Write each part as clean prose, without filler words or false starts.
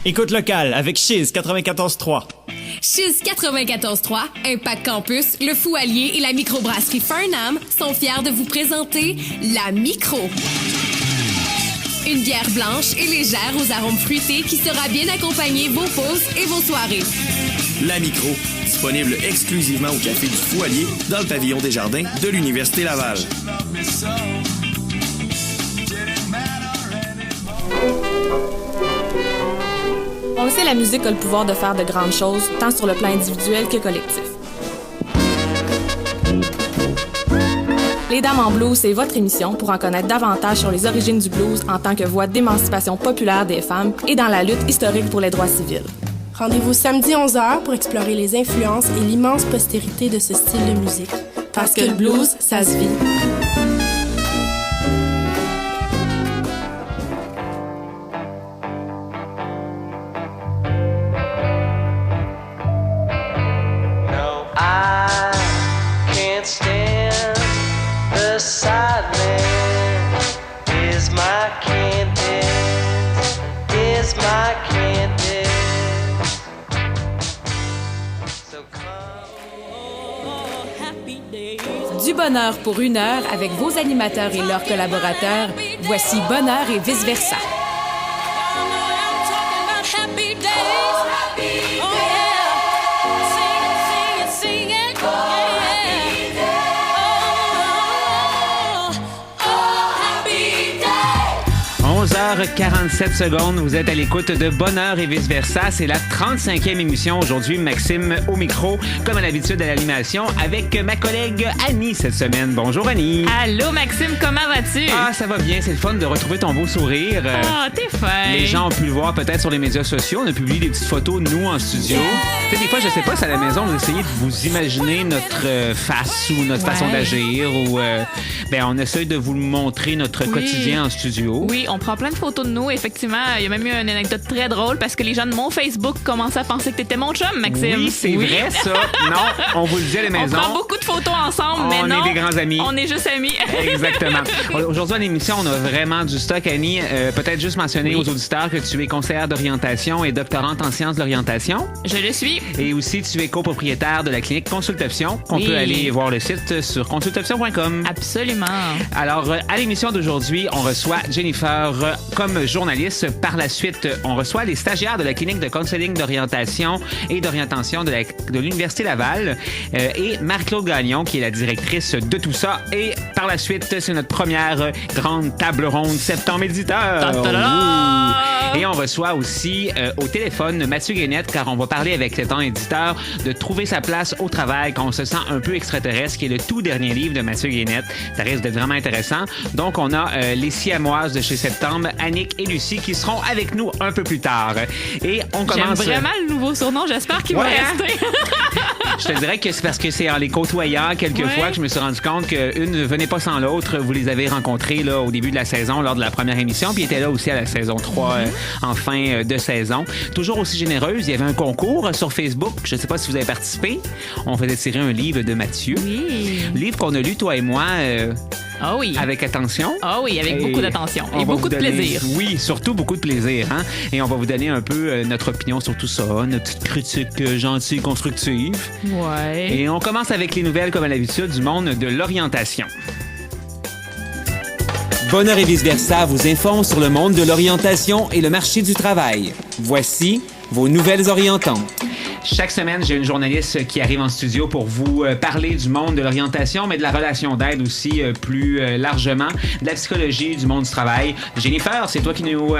Écoute locale avec Chiz 94.3. Chiz 94.3, Impact Campus, le Fou Allier et la microbrasserie Farnham sont fiers de vous présenter La Micro. Une bière blanche et légère aux arômes fruités qui saura bien accompagner vos pauses et vos soirées. La Micro, disponible exclusivement au Café du Fou Allier dans le pavillon des Jardins de l'Université Laval. On le sait, la musique a le pouvoir de faire de grandes choses, tant sur le plan individuel que collectif. Les Dames en Blues, c'est votre émission pour en connaître davantage sur les origines du blues en tant que voie d'émancipation populaire des femmes et dans la lutte historique pour les droits civils. Rendez-vous samedi 11h pour explorer les influences et l'immense postérité de ce style de musique. Parce que le blues, ça se vit. Du bonheur pour une heure avec vos animateurs et leurs collaborateurs. Voici Bonheur et vice-versa. h 47 secondes, vous êtes à l'écoute de Bonheur et vice-versa. C'est la 35e émission aujourd'hui. Maxime au micro, comme à l'habitude à l'animation, avec ma collègue Annie cette semaine. Bonjour Annie. Allô Maxime, comment vas-tu? Ah, ça va bien. C'est le fun de retrouver ton beau sourire. Ah, t'es fin. Les gens ont pu le voir peut-être sur les médias sociaux. On a publié des petites photos de nous en studio. Tu sais, des fois, je sais pas si à la maison, vous essayez de vous imaginer notre face ou notre façon d'agir ou on essaie de vous montrer notre quotidien en studio. Oui, on prend plein de photos de nous. Effectivement, il y a même eu une anecdote très drôle parce que les gens de mon Facebook commençaient à penser que t'étais mon chum, Maxime. Oui, c'est vrai ça. Non, on vous le dit à la maison. On prend beaucoup de photos ensemble, mais non. On est des grands amis. On est juste amis. Exactement. Aujourd'hui, à l'émission, on a vraiment du stock, Annie. Peut-être juste mentionner aux auditeurs que tu es conseillère d'orientation et doctorante en sciences de l'orientation. Je le suis. Et aussi, tu es copropriétaire de la clinique Consultoption, qu'on peut aller voir le site sur consultoption.com. Absolument. Alors, à l'émission d'aujourd'hui, on reçoit Jennifer comme journaliste. Par la suite, on reçoit les stagiaires de la clinique de counseling d'orientation et d'orientation de l'Université Laval et Marie-Claude Gagnon, qui est la directrice de tout ça. Et par la suite, c'est notre première grande table ronde septembre éditeur. Et on reçoit aussi au téléphone Mathieu Guénette, car on va parler avec cet éditeur de trouver sa place au travail quand on se sent un peu extraterrestre, qui est le tout dernier livre de Mathieu Guénette. Ça risque d'être vraiment intéressant. Donc, on a les Siamoises de chez Septembre, Annick et Lucie, qui seront avec nous un peu plus tard. Et on commence... J'aime vraiment le nouveau surnom. J'espère qu'il va rester. Je te dirais que c'est parce que c'est en les côtoyant quelques fois que je me suis rendu compte qu'une ne venait pas sans l'autre. Vous les avez rencontrés là, au début de la saison, lors de la première émission, puis ils étaient là aussi à la saison 3, en fin de saison. Toujours aussi généreuse. Il y avait un concours sur Facebook. Je ne sais pas si vous avez participé. On faisait tirer un livre de Mathieu. Oui. Livre qu'on a lu, toi et moi... Ah oui. Avec attention. Ah oui, avec beaucoup d'attention et beaucoup de plaisir. Oui, surtout beaucoup de plaisir. Hein? Et on va vous donner un peu notre opinion sur tout ça, notre petite critique gentille, constructive. Ouais. Et on commence avec les nouvelles, comme à l'habitude, du monde de l'orientation. Bonheur et vice-versa vous informe sur le monde de l'orientation et le marché du travail. Voici vos nouvelles orientantes. Chaque semaine, j'ai une journaliste qui arrive en studio pour vous parler du monde de l'orientation, mais de la relation d'aide aussi plus largement, de la psychologie, du monde du travail. Jennifer, c'est toi qui nous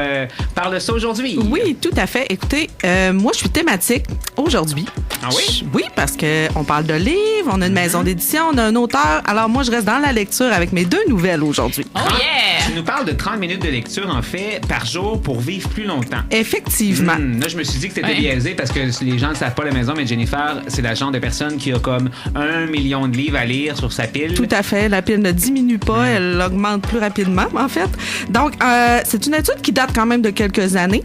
parles de ça aujourd'hui. Oui, tout à fait. Écoutez, moi, je suis thématique aujourd'hui. Ah oui? Oui, parce qu'on parle de livres, on a une maison d'édition, on a un auteur. Alors, moi, je reste dans la lecture avec mes 2 nouvelles aujourd'hui. Oh yeah! Tu nous parles de 30 minutes de lecture, en fait, par jour pour vivre plus longtemps. Effectivement. Là, je me suis dit que c'était biaisé parce que les gens ne savent pas à la maison, mais Jennifer, c'est la genre de personne qui a comme 1 million de livres à lire sur sa pile. Tout à fait. La pile ne diminue pas, elle augmente plus rapidement, en fait. Donc, c'est une étude qui date quand même de quelques années.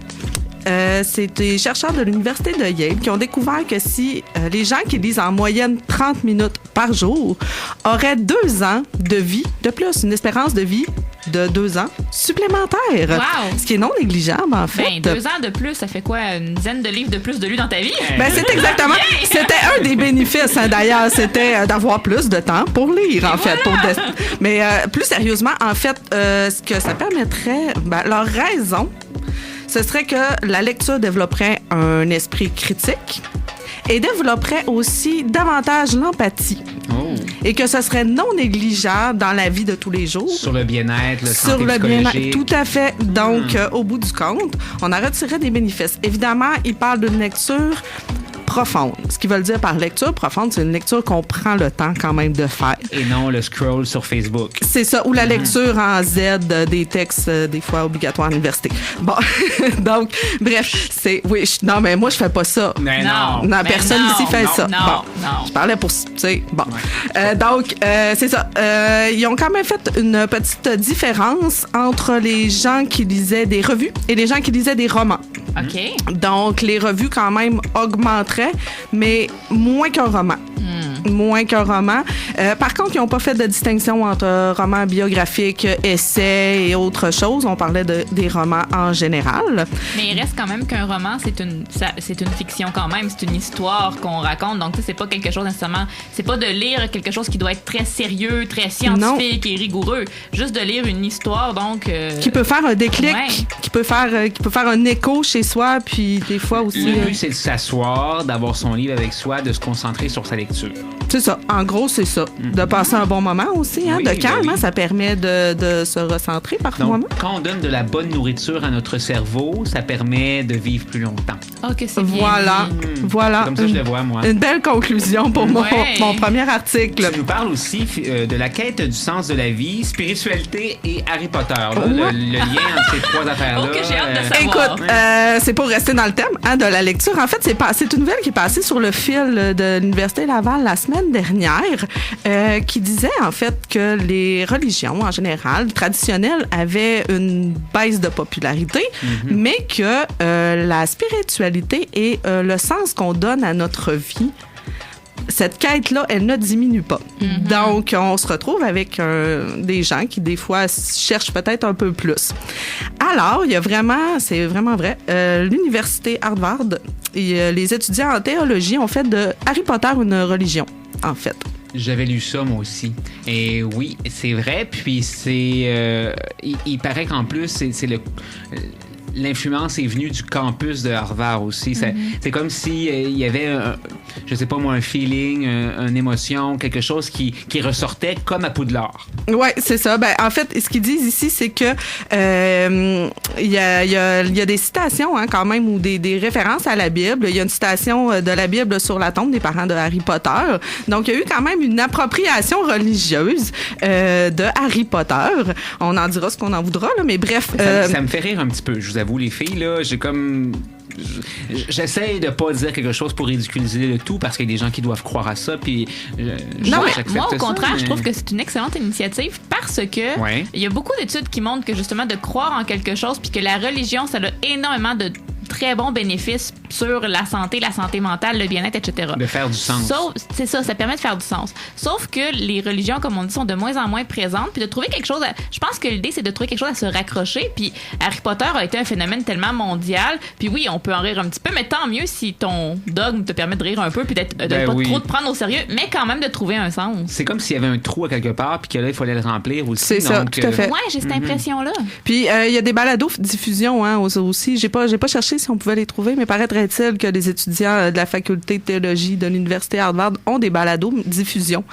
C'est des chercheurs de l'Université de Yale qui ont découvert que si les gens qui lisent en moyenne 30 minutes par jour auraient 2 ans de vie de plus, une espérance de vie de 2 ans supplémentaires. Wow. Ce qui est non négligeable, en fait. 2 ans de plus, ça fait quoi? Une dizaine de livres de plus de lus dans ta vie? C'est exactement. C'était un des bénéfices, d'ailleurs. C'était d'avoir plus de temps pour lire, en fait. Mais plus sérieusement, en fait, ce que ça permettrait, leur raison, ce serait que la lecture développerait un esprit critique et développerait aussi davantage l'empathie. Oh. Et que ce serait non négligeable dans la vie de tous les jours. Sur le bien-être, Sur le bien-être, tout à fait. Donc, au bout du compte, on a retiré des bénéfices. Évidemment, il parle d'une lecture profonde. Ce qu'ils veulent dire par lecture profonde, c'est une lecture qu'on prend le temps quand même de faire. Et non le scroll sur Facebook. C'est ça, ou la lecture en Z des textes, des fois obligatoires à l'université. Bon, donc, bref, c'est... Oui, non, mais moi, je fais pas ça. Mais non. Non, personne ici fait ça. Non, bon, non. je parlais pour... Tu sais, bon. Ouais. Donc, c'est ça. Ils ont quand même fait une petite différence entre les gens qui lisaient des revues et les gens qui lisaient des romans. OK. Donc, les revues, quand même, augmenteraient, mais moins qu'un roman. Moins qu'un roman. Par contre, ils n'ont pas fait de distinction entre romans biographiques, essais et autres choses. On parlait des romans en général. Mais il reste quand même qu'un roman, c'est une fiction quand même. C'est une histoire qu'on raconte. Donc, tu sais, c'est pas quelque chose nécessairement... C'est pas de lire quelque chose qui doit être très sérieux, très scientifique et rigoureux. Juste de lire une histoire, donc... Qui peut faire un déclic, qui peut faire un écho chez soi, puis des fois aussi... Le but, c'est de s'asseoir, d'avoir son livre avec soi, de se concentrer sur sa lecture. C'est ça. En gros, c'est ça. De passer un bon moment aussi, hein, de calme. Oui. Ça permet de se recentrer par moment. Quand on donne de la bonne nourriture à notre cerveau, ça permet de vivre plus longtemps. OK, c'est bien. Voilà. Comme ça, je le vois, moi. Une belle conclusion pour mon premier article. Tu nous parles aussi de la quête du sens de la vie, spiritualité et Harry Potter. Là, le lien entre ces trois affaires-là. OK, j'ai hâte de savoir. Écoute, c'est pour rester dans le thème de la lecture. En fait, c'est une nouvelle qui est passée sur le fil de l'Université Laval la semaine dernière, qui disait en fait que les religions en général traditionnelles avaient une baisse de popularité, mais que la spiritualité et le sens qu'on donne à notre vie, cette quête-là, elle ne diminue pas. Donc, on se retrouve avec des gens qui, des fois, cherchent peut-être un peu plus. Alors, il y a vraiment, c'est vraiment vrai, l'Université Harvard et les étudiants en théologie ont fait de Harry Potter une religion, en fait. J'avais lu ça, moi aussi. Et oui, c'est vrai. Puis, c'est... il paraît qu'en plus, c'est l'influence est venue du campus de Harvard aussi. C'est comme si il y avait, je sais pas moi, un feeling, une émotion, quelque chose qui ressortait comme à Poudlard. Ouais, c'est ça. Ben, en fait, ce qu'ils disent ici, c'est que il y a des citations quand même ou des références à la Bible. Il y a une citation de la Bible sur la tombe des parents de Harry Potter. Donc, il y a eu quand même une appropriation religieuse de Harry Potter. On en dira ce qu'on en voudra, là, mais bref. Ça me fait rire un petit peu. Je vous avoue, les filles, là, j'essaie de pas dire quelque chose pour ridiculiser le tout parce qu'il y a des gens qui doivent croire à ça. Puis moi, au contraire, je trouve que c'est une excellente initiative parce que il y a beaucoup d'études qui montrent que justement de croire en quelque chose puis que la religion, ça a énormément de très bons bénéfices sur la santé mentale, le bien-être, etc. De faire du sens. C'est ça permet de faire du sens. Sauf que les religions, comme on dit, sont de moins en moins présentes. Puis de trouver quelque chose je pense que l'idée, c'est de trouver quelque chose à se raccrocher. Puis Harry Potter a été un phénomène tellement mondial. Puis oui, on peut en rire un petit peu, mais tant mieux si ton dogme te permet de rire un peu, puis de pas trop te prendre au sérieux, mais quand même de trouver un sens. C'est comme s'il y avait un trou à quelque part, puis que là, il fallait le remplir aussi. C'est ça, tout à fait. Ouais, j'ai cette impression-là. Puis il y a des balados-diffusion aussi. J'ai pas cherché si on pouvait les trouver, mais paraîtrait-il que les étudiants de la faculté de théologie de l'Université Harvard ont des balados-diffusion.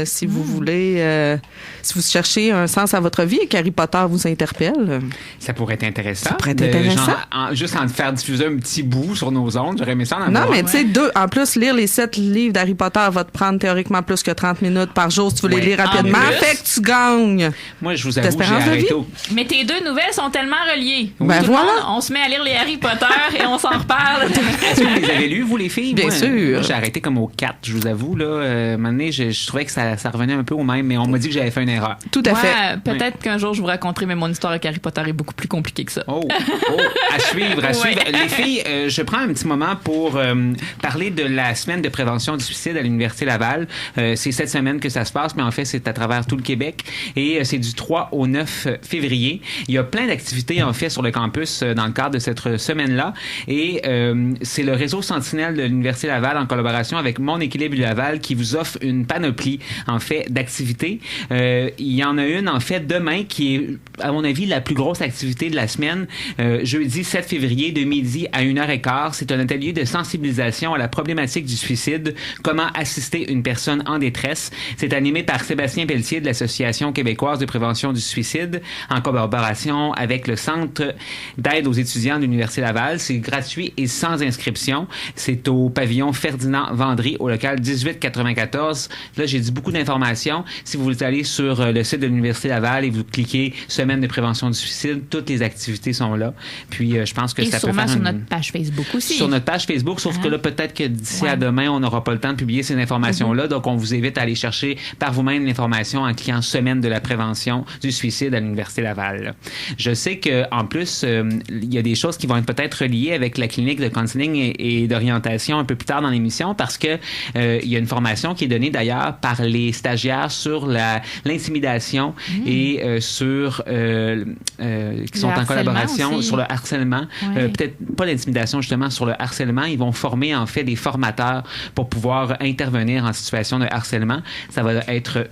Si vous voulez, si vous cherchez un sens à votre vie et qu'Harry Potter vous interpelle. Ça pourrait être intéressant. Ça pourrait être intéressant. Juste en faire diffuser un petit bout sur nos ondes, j'aurais aimé ça en avoir. Non, mais tu sais, en plus, lire les 7 livres d'Harry Potter va te prendre théoriquement plus que 30 minutes par jour si tu veux les lire rapidement. Fait que tu gagnes. Moi, je vous avoue, j'ai arrêté Mais tes deux nouvelles sont tellement reliées. Ben voilà. On se met à lire les Harry Potter et on s'en reparle. Est-ce que vous les avez lus, vous, les filles? Bien sûr. Moi, j'ai arrêté comme au 4, je vous avoue. Là. À un moment donné, je trouvais que ça revenait un peu au même, mais on m'a dit que j'avais fait une erreur. Tout à fait. Peut-être qu'un jour, je vous raconterai, mais mon histoire avec Harry Potter est beaucoup plus compliquée que ça. Oh, à suivre, à suivre. Les filles, je prends un petit moment pour parler de la semaine de prévention du suicide à l'Université Laval. C'est cette semaine que ça se passe, mais en fait, c'est à travers tout le Québec. Et c'est du 3 au 9 février. Il y a plein d'activités, en fait, sur le campus dans le cadre de cette semaine-là. Et c'est le réseau Sentinelle de l'Université Laval, en collaboration avec Mon Équilibre Laval, qui vous offre une panoplie, en fait, d'activités. Il y en a une, en fait, demain, qui est, à mon avis, la plus grosse activité de la semaine. Jeudi 7 février, de midi à 1h15. C'est un atelier de sensibilisation à la problématique du suicide. Comment assister une personne en détresse. C'est animé par Sébastien Pelletier de l'Association québécoise de prévention du suicide, en collaboration avec le Centre d'aide aux étudiants de l'Université Laval. C'est gratuit et sans inscription. C'est au pavillon Ferdinand Vendry, au local 1894. Là, j'ai dit beaucoup d'informations. Si vous voulez aller sur le site de l'Université Laval et vous cliquez Semaine de prévention du suicide, toutes les activités sont là. Puis, je pense que et ça peut faire sur notre page Facebook aussi. Sur notre page Facebook, sauf que là, peut-être que d'ici à demain, on n'aura pas le temps de publier ces informations-là. Donc, on vous invite à aller chercher par vous-même l'information en cliquant Semaine de la prévention du suicide à l'Université Laval. Je sais qu'en plus, il y a des choses qui vont être peut-être reliées avec la clinique de counseling et d'orientation un peu plus tard dans l'émission, parce que il y a une formation qui est donnée d'ailleurs par les stagiaires sur l'intimidation et sur qui sont en collaboration aussi. sur le harcèlement. Peut-être pas l'intimidation, justement, sur le harcèlement. Ils vont former en fait des formateurs pour pouvoir intervenir en situation de harcèlement. Ça va être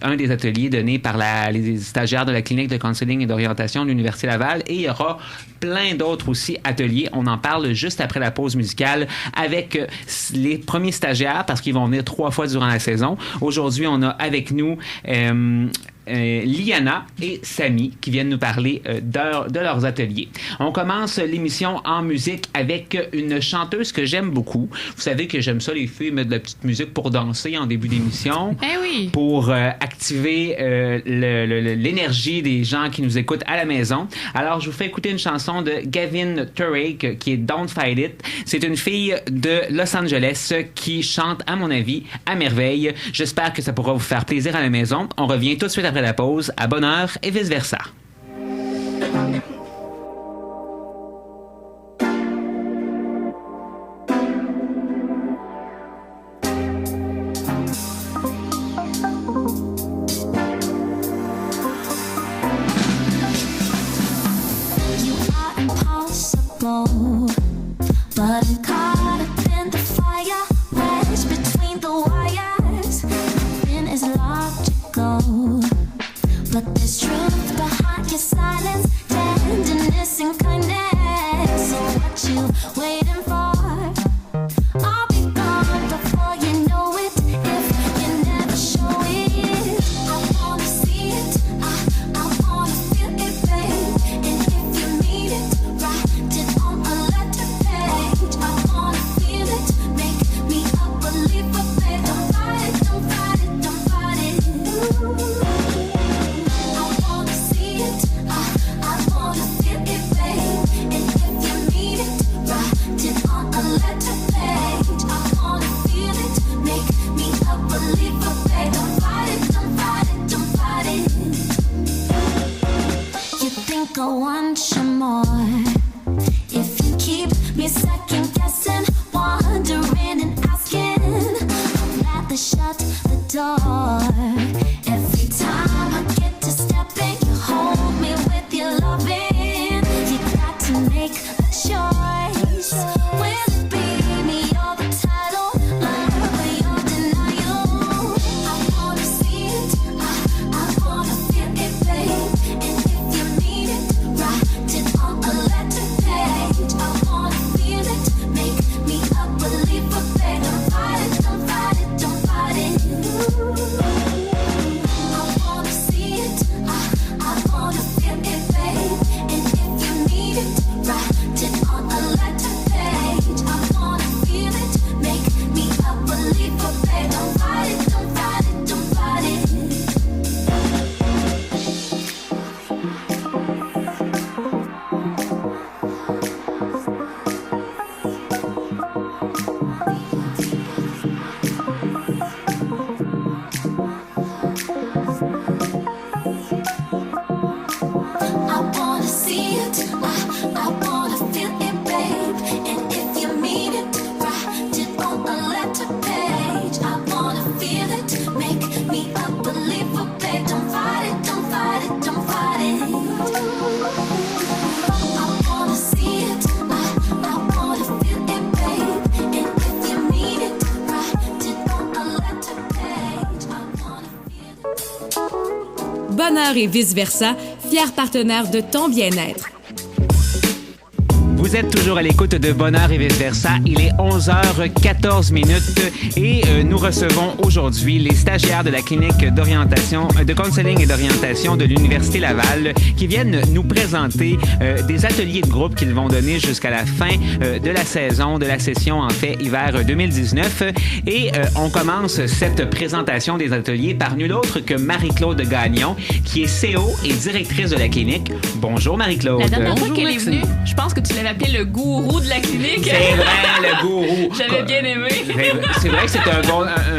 un des ateliers donnés par les stagiaires de la clinique de counseling et d'orientation de l'Université Laval, et il y aura plein d'autres aussi ateliers. On en parle juste après la pause musicale avec les premiers stagiaires, parce qu'ils vont venir 3 fois durant la saison. Aujourd'hui, on a avec nous Liana et Samy qui viennent nous parler de leurs ateliers. On commence l'émission en musique avec une chanteuse que j'aime beaucoup. Vous savez que j'aime ça, les filles, mettre de la petite musique pour danser en début d'émission. Oui. Pour activer l'énergie des gens qui nous écoutent à la maison. Alors, je vous fais écouter une chanson de Gavin Turek qui est Don't Fight It. C'est une fille de Los Angeles qui chante, à mon avis, à merveille. J'espère que ça pourra vous faire plaisir à la maison. On revient tout de suite après la pause, à bonne heure et vice-versa. Feel Bonheur et vice-versa, fier partenaire de ton bien-être. Vous êtes toujours à l'écoute de Bonheur et vice-versa. Il est 11h14 et nous recevons aujourd'hui les stagiaires de la clinique d'orientation, de counseling et d'orientation de l'Université Laval qui viennent nous présenter des ateliers de groupe qu'ils vont donner jusqu'à la fin de la saison, de la session en fait hiver 2019. Et on commence cette présentation des ateliers par nul autre que Marie-Claude Gagnon qui est CO et directrice de la clinique. Bonjour Marie-Claude. La dernière fois qu'elle est venue, je pense que tu l'avais appelé le gourou de la clinique. C'est vrai, le gourou. J'avais bien aimé. C'est vrai que c'est un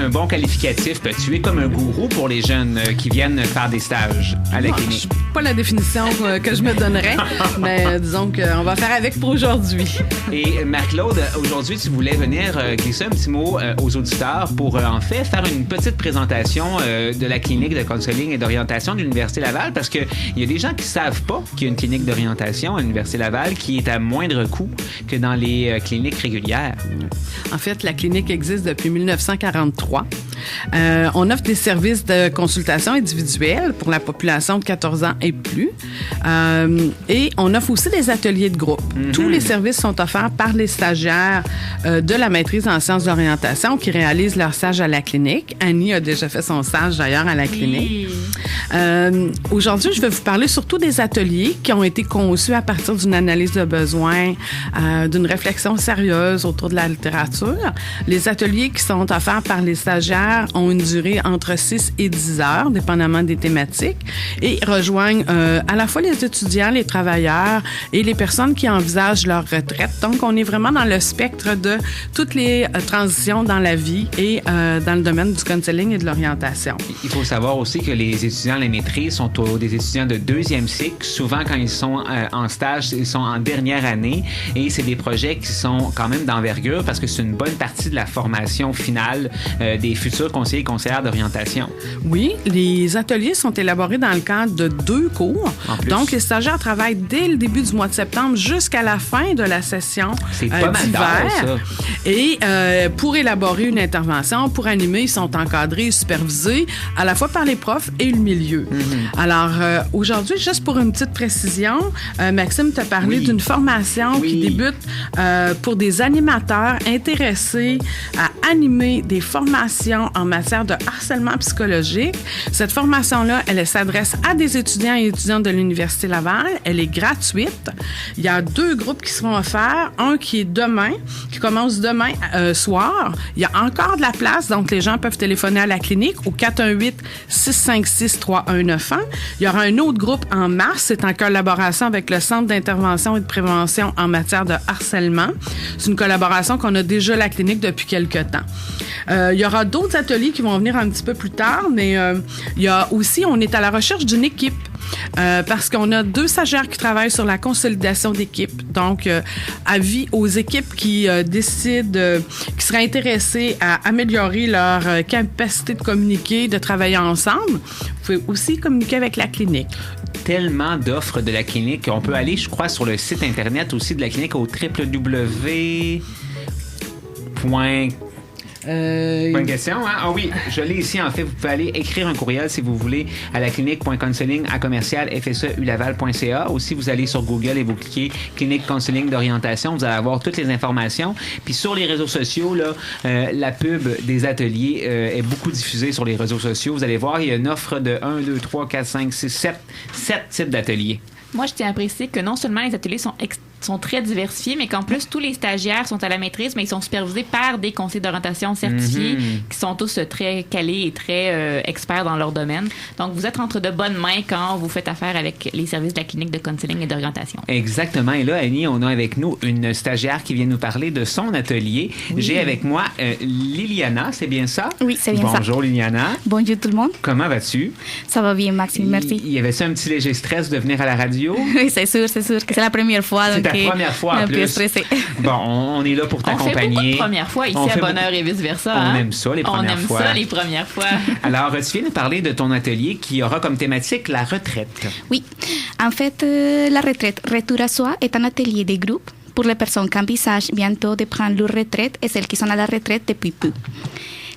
bon qualificatif. Tu es comme un gourou pour les jeunes qui viennent faire des stages à la clinique. Pas la définition que je me donnerais, mais disons qu'on va faire avec pour aujourd'hui. Et Marie-Claude, aujourd'hui, tu voulais venir glisser un petit mot aux auditeurs pour en fait faire une petite présentation de la clinique de counseling et d'orientation de l'Université Laval parce qu'il y a des gens qui savent pas qu'il y a une clinique d'orientation à l'Université Laval qui est à moindre coût que dans les cliniques régulières. En fait, la clinique existe depuis 1943. On offre des services de consultation individuelle pour la population de 14 ans et plus. Et on offre aussi des ateliers de groupe. Mm-hmm. Tous les services sont offerts par les stagiaires de la maîtrise en sciences d'orientation qui réalisent leur stage à la clinique. Annie a déjà fait son stage d'ailleurs à la clinique. Aujourd'hui, je vais vous parler surtout des ateliers qui ont été conçus à partir d'une analyse de besoins, d'une réflexion sérieuse autour de la littérature. Les ateliers qui sont offerts par les stagiaires ont une durée entre 6 et 10 heures, dépendamment des thématiques, et rejoignent à la fois les étudiants, les travailleurs et les personnes qui envisagent leur retraite. Donc, on est vraiment dans le spectre de toutes les transitions dans la vie et dans le domaine du counseling et de l'orientation. Il faut savoir aussi que les étudiants de la maîtrise sont des étudiants de deuxième cycle. Souvent, quand ils sont en stage, ils sont en dernière année et c'est des projets qui sont quand même d'envergure parce que c'est une bonne partie de la formation finale des futurs conseillers et conseillères d'orientation. Oui, les ateliers sont élaborés dans le cadre de 2 cours. Donc, les stagiaires travaillent dès le début du mois de septembre jusqu'à la fin de la session d'hiver. Et pour élaborer une intervention, pour animer, ils sont encadrés et supervisés à la fois par les profs et le milieu. Mm-hmm. Alors, aujourd'hui, juste pour une petite précision, Maxime t'a parlé d'une formation qui débute pour des animateurs intéressés à animer des formations en matière de harcèlement psychologique. Cette formation-là, elle s'adresse à des étudiants et étudiantes de l'Université Laval. Elle est gratuite. Il y a 2 groupes qui seront offerts. Un qui est demain, qui commence demain soir. Il y a encore de la place, donc les gens peuvent téléphoner à la clinique au 418-656-3191. Il y aura un autre groupe en mars. C'est en collaboration avec le Centre d'intervention et de prévention en matière de harcèlement. C'est une collaboration qu'on a déjà à la clinique depuis quelques temps. Il y aura d'autres ateliers qui vont venir un petit peu plus tard, mais il y a aussi, on est à la recherche d'une équipe. Parce qu'on a 2 stagiaires qui travaillent sur la consolidation d'équipe. Donc, avis aux équipes qui décident, qui seraient intéressées à améliorer leur capacité de communiquer, de travailler ensemble. Vous pouvez aussi communiquer avec la clinique. Tellement d'offres de la clinique. On peut aller, je crois, sur le site Internet aussi de la clinique au www. Bonne question, hein? Ah oui, je l'ai ici, en fait. Vous pouvez aller écrire un courriel, si vous voulez, à la clinique.counseling@fseulaval.ca. Aussi, vous allez sur Google et vous cliquez « Clinique Counseling d'orientation ». Vous allez avoir toutes les informations. Puis sur les réseaux sociaux, là, la pub des ateliers est beaucoup diffusée sur les réseaux sociaux. Vous allez voir, il y a une offre de 1, 2, 3, 4, 5, 6, 7 types d'ateliers. Moi, je tiens à préciser que non seulement les ateliers sont sont très diversifiés, mais qu'en plus, tous les stagiaires sont à la maîtrise, mais ils sont supervisés par des conseillers d'orientation certifiés qui sont tous très calés et très experts dans leur domaine. Donc, vous êtes entre de bonnes mains quand vous faites affaire avec les services de la clinique de counseling et d'orientation. Exactement. Et là, Annie, on a avec nous une stagiaire qui vient nous parler de son atelier. Oui. J'ai avec moi Liliana, c'est bien ça? Oui, c'est bien ça. Bonjour Liliana. Bonjour tout le monde. Comment vas-tu? Ça va bien, Maxime, merci. Il y avait-ça un petit léger stress de venir à la radio? Oui, c'est sûr que c'est la première fois. C'est ta première fois en plus. Stressée. Bon, on est là pour t'accompagner. On fait beaucoup de premières fois ici à Bonheur et vice-versa. On aime ça, les premières fois. On aime ça, les premières fois. Alors, tu viens nous parler de ton atelier qui aura comme thématique la retraite. Oui. En fait, la retraite Retour à soi est un atelier de groupe pour les personnes qui envisagent bientôt de prendre leur retraite et celles qui sont à la retraite depuis peu.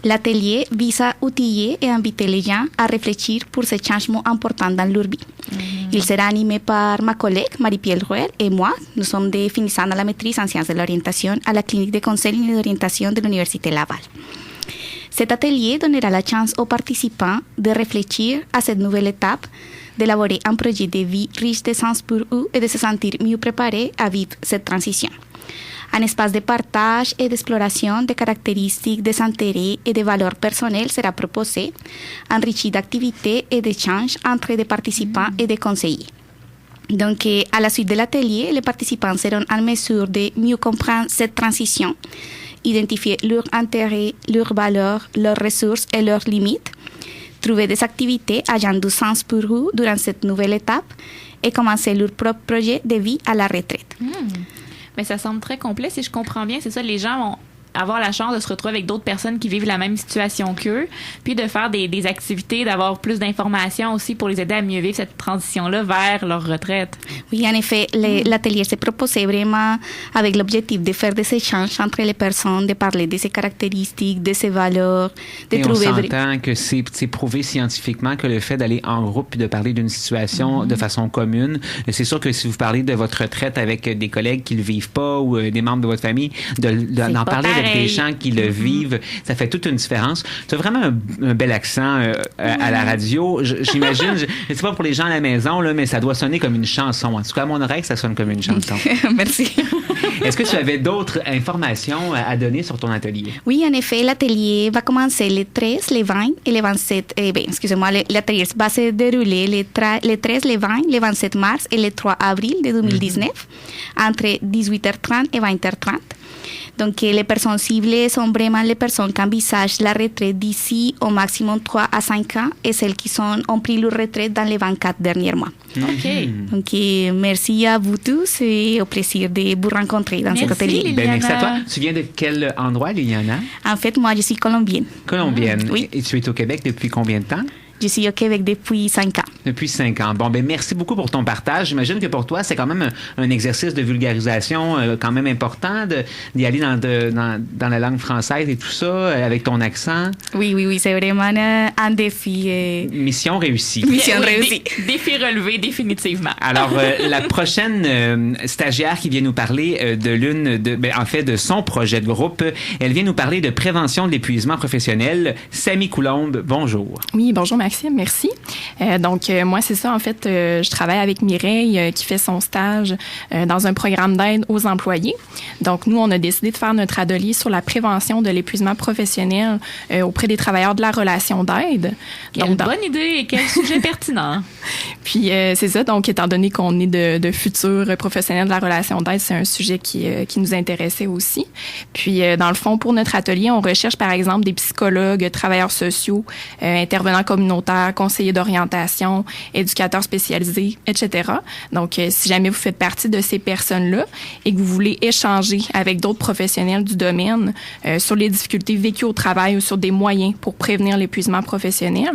L'atelier vise à outiller et inviter les gens à réfléchir pour ces changements importants dans leur vie. Il sera animé par ma collègue Marie-Pierre Ruel et moi. Nous sommes des finissants à la maîtrise en sciences de l'orientation à la clinique de conseil et d'orientation de l'Université Laval. Cet atelier donnera la chance aux participants de réfléchir à cette nouvelle étape, d'élaborer un projet de vie riche de sens pour eux et de se sentir mieux préparés à vivre cette transition. Un espace de partage et d'exploration des caractéristiques, des intérêts et des valeurs personnelles sera proposé, enrichi d'activités et d'échanges entre des participants et des conseillers. Donc, à la suite de l'atelier, les participants seront en mesure de mieux comprendre cette transition, identifier leurs intérêts, leurs valeurs, leurs ressources et leurs limites, trouver des activités ayant du sens pour eux durant cette nouvelle étape et commencer leur propre projet de vie à la retraite. Mais ça semble très complet. Si je comprends bien, c'est ça, les gens vont avoir la chance de se retrouver avec d'autres personnes qui vivent la même situation qu'eux, puis de faire des activités, d'avoir plus d'informations aussi pour les aider à mieux vivre cette transition-là vers leur retraite. Oui, en effet, l'atelier s'est proposé vraiment avec l'objectif de faire des échanges entre les personnes, de parler de ces caractéristiques, de ces valeurs, de trouver... On s'entend que c'est prouvé scientifiquement que le fait d'aller en groupe et de parler d'une situation de façon commune, c'est sûr que si vous parlez de votre retraite avec des collègues qui le vivent pas ou des membres de votre famille, d'en parler avec des gens qui le vivent, ça fait toute une différence. Tu as vraiment un bel accent à la radio. J'imagine, je ne sais pas pour les gens à la maison, là, mais ça doit sonner comme une chanson. En tout cas, à mon oreille, ça sonne comme une chanson. Merci. Est-ce que tu avais d'autres informations à donner sur ton atelier? Oui, en effet, l'atelier va commencer les 13, les 20 et les 27. Excusez-moi, l'atelier va se dérouler les 13, les 20, les 27 mars et les 3 avril de 2019, entre 18h30 et 20h30. Donc, les personnes ciblées sont vraiment les personnes qui envisagent la retraite d'ici au maximum 3 à 5 ans et celles qui ont pris leur retraite dans les 24 derniers mois. OK. Donc, merci à vous tous et au plaisir de vous rencontrer dans cet atelier. Merci à toi. Tu viens de quel endroit, Liliana? En fait, moi, je suis colombienne. Colombienne. Oui. Et tu es au Québec depuis combien de temps? Je suis au Québec depuis 5 ans. Depuis 5 ans. Bon, merci beaucoup pour ton partage. J'imagine que pour toi, c'est quand même un exercice de vulgarisation quand même important d'y aller dans la langue française et tout ça, avec ton accent. Oui, c'est vraiment un défi. Mission réussie. Mission réussie. Défi relevé, définitivement. Alors, la prochaine stagiaire qui vient nous parler de son projet de groupe, elle vient nous parler de prévention de l'épuisement professionnel. Samy Coulombe, bonjour. Oui, bonjour Maxime, merci. Moi, c'est ça, en fait, je travaille avec Mireille qui fait son stage dans un programme d'aide aux employés. Donc, nous, on a décidé de faire notre atelier sur la prévention de l'épuisement professionnel auprès des travailleurs de la relation d'aide. Quelle bonne idée et quel sujet pertinent. Puis, c'est ça, donc, étant donné qu'on est de futurs professionnels de la relation d'aide, c'est un sujet qui nous intéressait aussi. Puis, dans le fond, pour notre atelier, on recherche, par exemple, des psychologues, travailleurs sociaux, intervenants communautaires, conseillers d'orientation, éducateurs spécialisés, etc. Donc, si jamais vous faites partie de ces personnes-là et que vous voulez échanger avec d'autres professionnels du domaine sur les difficultés vécues au travail ou sur des moyens pour prévenir l'épuisement professionnel,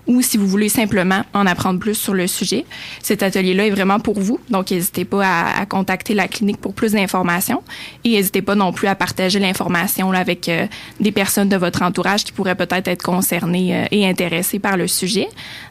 ou si vous voulez simplement en apprendre plus sur le sujet, cet atelier-là est vraiment pour vous. Donc, n'hésitez pas à contacter la clinique pour plus d'informations et n'hésitez pas non plus à partager l'information là, avec des personnes de votre entourage qui pourraient peut-être être concernées et intéressées par le sujet.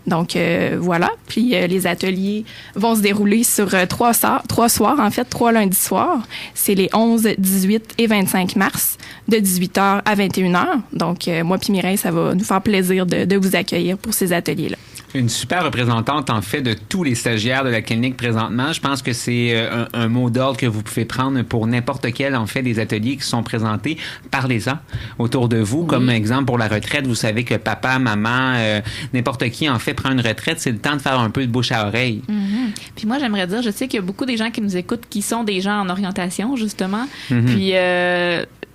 Donc, voilà. Puis, les ateliers vont se dérouler sur 3 soirs, en fait, 3 lundis soirs. C'est les 11, 18 et 25 mars, de 18h à 21h. Donc, moi puis Mireille, ça va nous faire plaisir de vous accueillir pour ces ateliers-là. Une super représentante, en fait, de tous les stagiaires de la clinique présentement. Je pense que c'est un mot d'ordre que vous pouvez prendre pour n'importe quel, en fait, des ateliers qui sont présentés. Parlez-en autour de vous. Comme exemple, pour la retraite, vous savez que papa, maman, n'importe qui, en fait, prend une retraite. C'est le temps de faire un peu de bouche à oreille. Mm-hmm. Puis moi, j'aimerais dire, je sais qu'il y a beaucoup des gens qui nous écoutent qui sont des gens en orientation, justement. Mm-hmm. Puis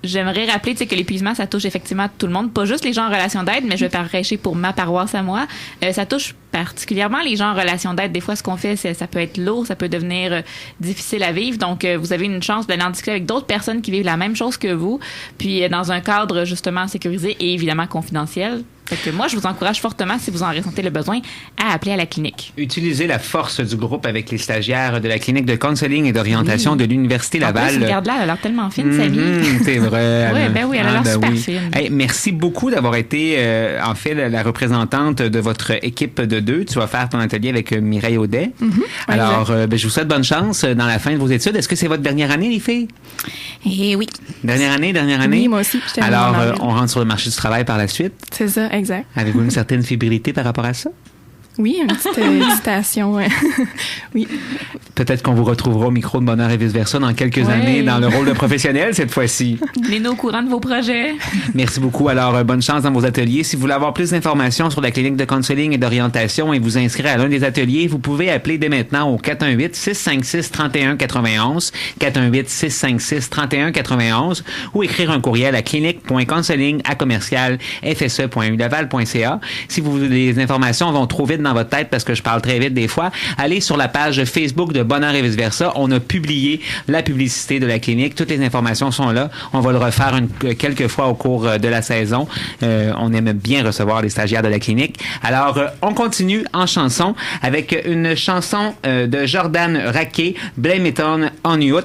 j'aimerais rappeler que l'épuisement, ça touche effectivement tout le monde, pas juste les gens en relation d'aide, mais je vais prêcher pour ma paroisse à moi. Ça touche particulièrement les gens en relation d'aide. Des fois, ce qu'on fait, ça peut être lourd, ça peut devenir difficile à vivre. Donc, vous avez une chance d'aller en discuter avec d'autres personnes qui vivent la même chose que vous, puis dans un cadre justement sécurisé et évidemment confidentiel. Fait que moi, je vous encourage fortement, si vous en ressentez le besoin, à appeler à la clinique. Utilisez la force du groupe avec les stagiaires de la clinique de counseling et d'orientation de l'Université Laval. En plus, regarde-là, elle a l'air tellement fine, Samy. C'est vrai. Oui, ben oui, elle a l'air super fine. Hey, merci beaucoup d'avoir été, en fait, la représentante de votre équipe de 2. Tu vas faire ton atelier avec Mireille Audet. Alors, je vous souhaite bonne chance dans la fin de vos études. Est-ce que c'est votre dernière année, les filles? Eh oui. Dernière année? Oui, moi aussi. Alors, on rentre sur le marché du travail par la suite? C'est ça, exact. Avez-vous une certaine fébrilité par rapport à ça? Oui, une petite hésitation. Oui. Peut-être qu'on vous retrouvera au micro de Bonheur et vice-versa dans quelques années dans le rôle de professionnel cette fois-ci. Tenez-nous au courant de vos projets. Merci beaucoup. Alors, bonne chance dans vos ateliers. Si vous voulez avoir plus d'informations sur la clinique de counseling et d'orientation et vous inscrire à l'un des ateliers, vous pouvez appeler dès maintenant au 418-656-3191, 418-656-3191 ou écrire un courriel à clinique.counseling@fse.ulaval.ca. Si vous les informations vont trop vite dans votre tête parce que je parle très vite des fois, allez sur la page Facebook de Bonheur et vice-versa. On a publié la publicité de la clinique. Toutes les informations sont là. On va le refaire quelques fois au cours de la saison. On aime bien recevoir les stagiaires de la clinique. Alors, on continue en chanson avec une chanson de Jordan Raquet, Blame It On You.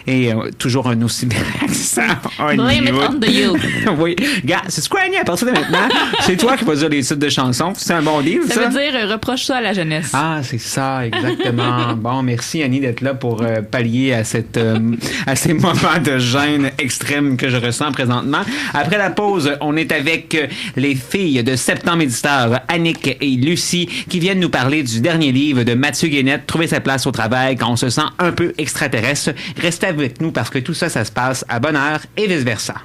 Et toujours un aussi bel accent. Blame It On The You. Oui. Gars, c'est quoi, Annie, à partir de maintenant? C'est toi qui vas dire les titres de chansons. C'est un bon deal, ça? Ça veut dire reproche ça à la jeunesse. Ah, c'est ça, exactement. Bon, merci Annie d'être là pour pallier à ces moments de gêne extrême que je ressens présentement. Après la pause, on est avec les filles de Septembre Éditeur, Annick et Lucie, qui viennent nous parler du dernier livre de Mathieu Guénette, Trouver sa place au travail quand on se sent un peu extraterrestre. Restez avec nous parce que tout ça, ça se passe à Bonheur et vice-versa.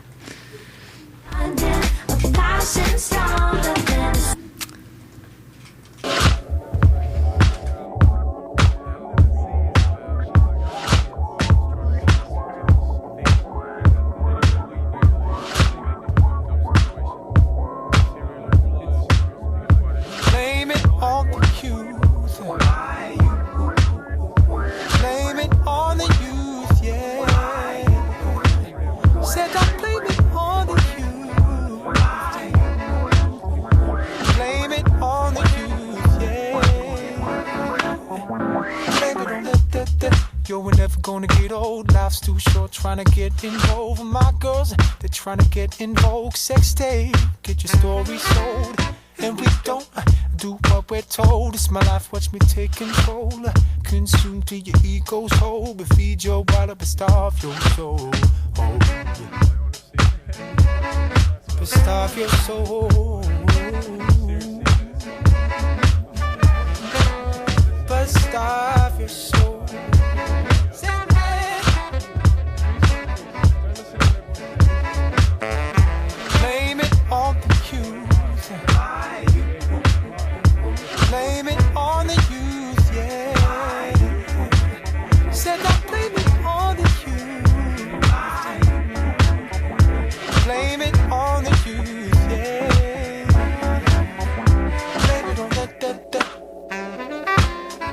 Trying to get involved with my girls, they're trying to get in vogue. Sex tape, get your story sold. And we don't do what we're told. It's my life, watch me take control. Consume till your ego's whole, but feed your body, but starve your soul. Oh, yeah. But starve your soul. But starve your soul. Blame it on the youth, yeah. Said I blame it on the youth. Blame it on the youth, yeah. Blame it on the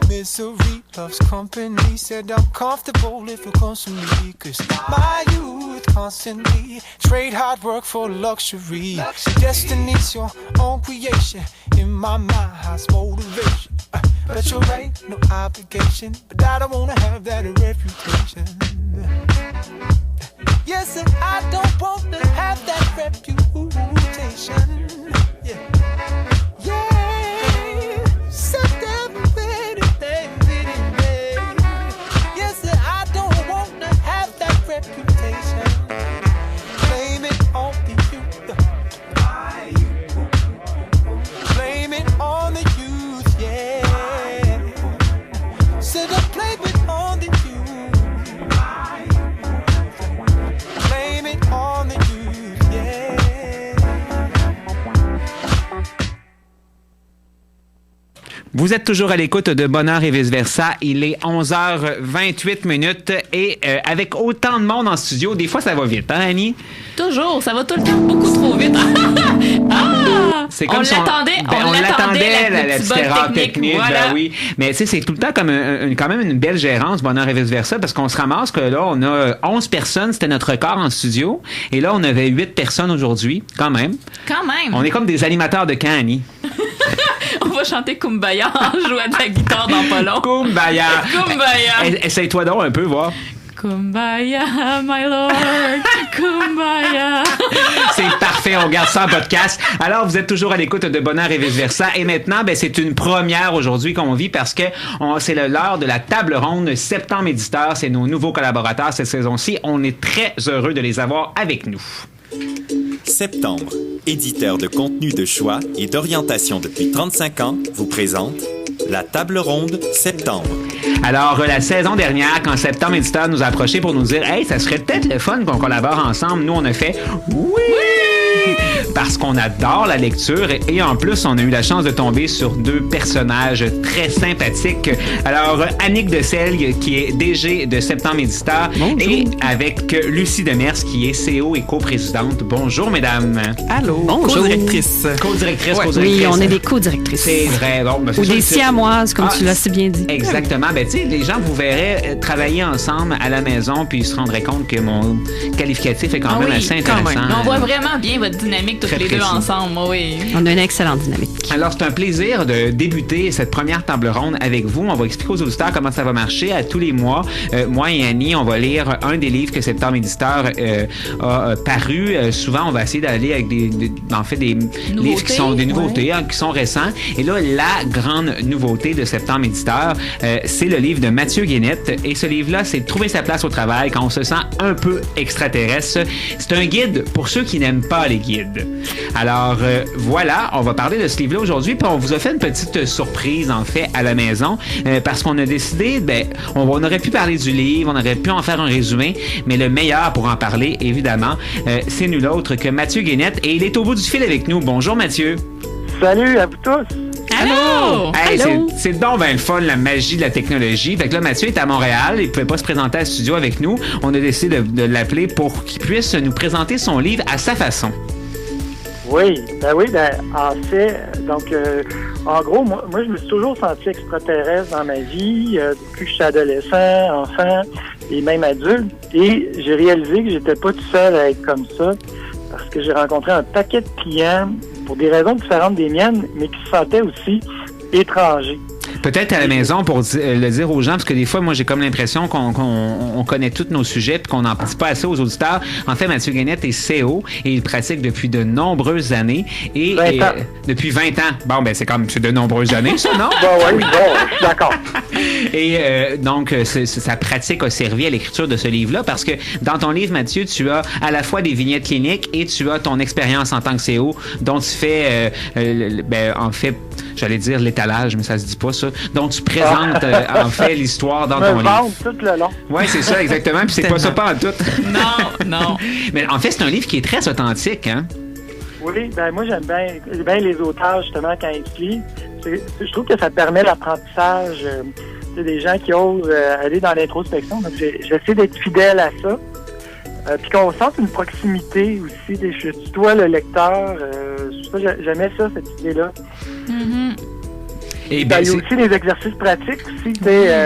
misery loves company. Said I'm comfortable if it comes to me, 'cause my youth constantly trade hard work for luxury. Destiny's your own creation. In my mind has motivation, but you're right, no obligation. But I don't wanna have that reputation. Yes, and I don't wanna have that reputation. Yeah, yeah. Set them ready, baby. Yes, and I don't wanna have that reputation. Blame it on the youth. Blame it on the youth, Vous êtes toujours à l'écoute de Bonheur et vice-versa. Il est 11h28 et avec autant de monde en studio, des fois ça va vite, hein Annie? Toujours, ça va tout le temps beaucoup trop vite. C'est comme on si l'attendait, on l'attendait, la petite erreur technique. Voilà. Ben oui. Mais tu sais, c'est tout le temps comme quand même une belle gérance, Bonheur et vice-versa, parce qu'on se ramasse que là, on a 11 personnes, c'était notre record en studio, et là, on avait 8 personnes aujourd'hui, quand même. Quand même. On est comme des animateurs de camp, Annie. On va chanter Kumbaya en jouant de la guitare dans pas long. Kumbaya. Kumbaya. Essaye-toi donc un peu, voir. Kumbaya, my lord, Kumbaya. C'est parfait, on garde ça en podcast. Alors, vous êtes toujours à l'écoute de Bonheur et vice-versa. Et maintenant, ben, c'est une première aujourd'hui qu'on vit parce que c'est l'heure de la table ronde Septembre Éditeur. C'est nos nouveaux collaborateurs cette saison-ci. On est très heureux de les avoir avec nous. Septembre, éditeur de contenu de choix et d'orientation depuis 35 ans, vous présente la table ronde Septembre. Alors, la saison dernière, quand Septembre Éditeur nous a approchés pour nous dire « Hey, ça serait peut-être le fun qu'on collabore ensemble », nous, on a fait « Oui! » Parce qu'on adore la lecture et en plus, on a eu la chance de tomber sur 2 personnages très sympathiques. Alors, Annick Deselgue, qui est DG de Septembre Éditeur, et avec Lucie Demers, qui est CO et coprésidente. Bonjour, mesdames. Allô. Bonjour. Co-directrice. Co-directrice, ouais. co-directrice. Oui, on est des co-directrices. C'est vrai. Bon, ben, ou des siamoises, comme tu l'as si bien dit. Exactement. Ben, tu sais, les gens vous verraient travailler ensemble à la maison, puis ils se rendraient compte que mon qualificatif est quand même assez intéressant. Mais on voit vraiment bien votre dynamique toutes les deux ensemble. Oui. On a une excellente dynamique. Alors, c'est un plaisir de débuter cette première table ronde avec vous. On va expliquer aux auditeurs comment ça va marcher. À tous les mois, moi et Annie, on va lire un des livres que Septembre Éditeur a paru. Souvent, on va essayer d'aller avec des livres qui sont des nouveautés, qui sont récents. Et là, la grande nouveauté de Septembre Éditeur, c'est le livre de Mathieu Guénette. Et ce livre-là, c'est Trouver sa place au travail quand on se sent un peu extraterrestre. C'est un guide pour ceux qui n'aiment pas les guides. Alors, voilà, on va parler de ce livre-là aujourd'hui, puis on vous a fait une petite surprise, en fait, à la maison, parce qu'on a décidé, on aurait pu parler du livre, on aurait pu en faire un résumé, mais le meilleur pour en parler, évidemment, c'est nul autre que Mathieu Guénette, et il est au bout du fil avec nous. Bonjour, Mathieu. Salut à vous tous. Allô! Hey, Allô! C'est donc ben le fun, la magie de la technologie. Fait que là, Mathieu est à Montréal. Il ne pouvait pas se présenter à studio avec nous. On a décidé de l'appeler pour qu'il puisse nous présenter son livre à sa façon. Oui, en fait, donc, en gros, moi, je me suis toujours senti extraterrestre dans ma vie, depuis que je suis adolescent, enfant et même adulte. Et j'ai réalisé que j'étais pas tout seul à être comme ça, parce que j'ai rencontré un paquet de clients pour des raisons différentes des miennes, mais qui se sentaient aussi étrangers. Peut-être à la maison pour le dire aux gens, parce que des fois, moi, j'ai comme l'impression qu'on connaît tous nos sujets puis qu'on n'en dit pas assez aux auditeurs. En fait, Mathieu Guénette est CO et il pratique depuis de nombreuses années. Et depuis 20 ans. Bon, ben c'est de nombreuses années, ça, non? Oui, je suis d'accord. Et donc, sa pratique a servi à l'écriture de ce livre-là parce que dans ton livre, Mathieu, tu as à la fois des vignettes cliniques et tu as ton expérience en tant que CO dont tu fais, en fait, j'allais dire l'étalage, mais ça se dit pas ça. Donc, tu présentes en fait l'histoire dans ton livre. Tout le long. Oui, c'est ça, exactement. Puis c'est pas ça pas en tout. Non. Mais en fait, c'est un livre qui est très authentique, hein? Oui, moi j'aime bien les auteurs, justement, quand ils écrivent. Je trouve que ça permet l'apprentissage des gens qui osent aller dans l'introspection. Donc, j'essaie d'être fidèle à ça. Puis qu'on sente une proximité aussi. Je tutoie le lecteur. J'aimais ça, cette idée-là. Mm-hmm. Et il y a aussi des exercices pratiques aussi,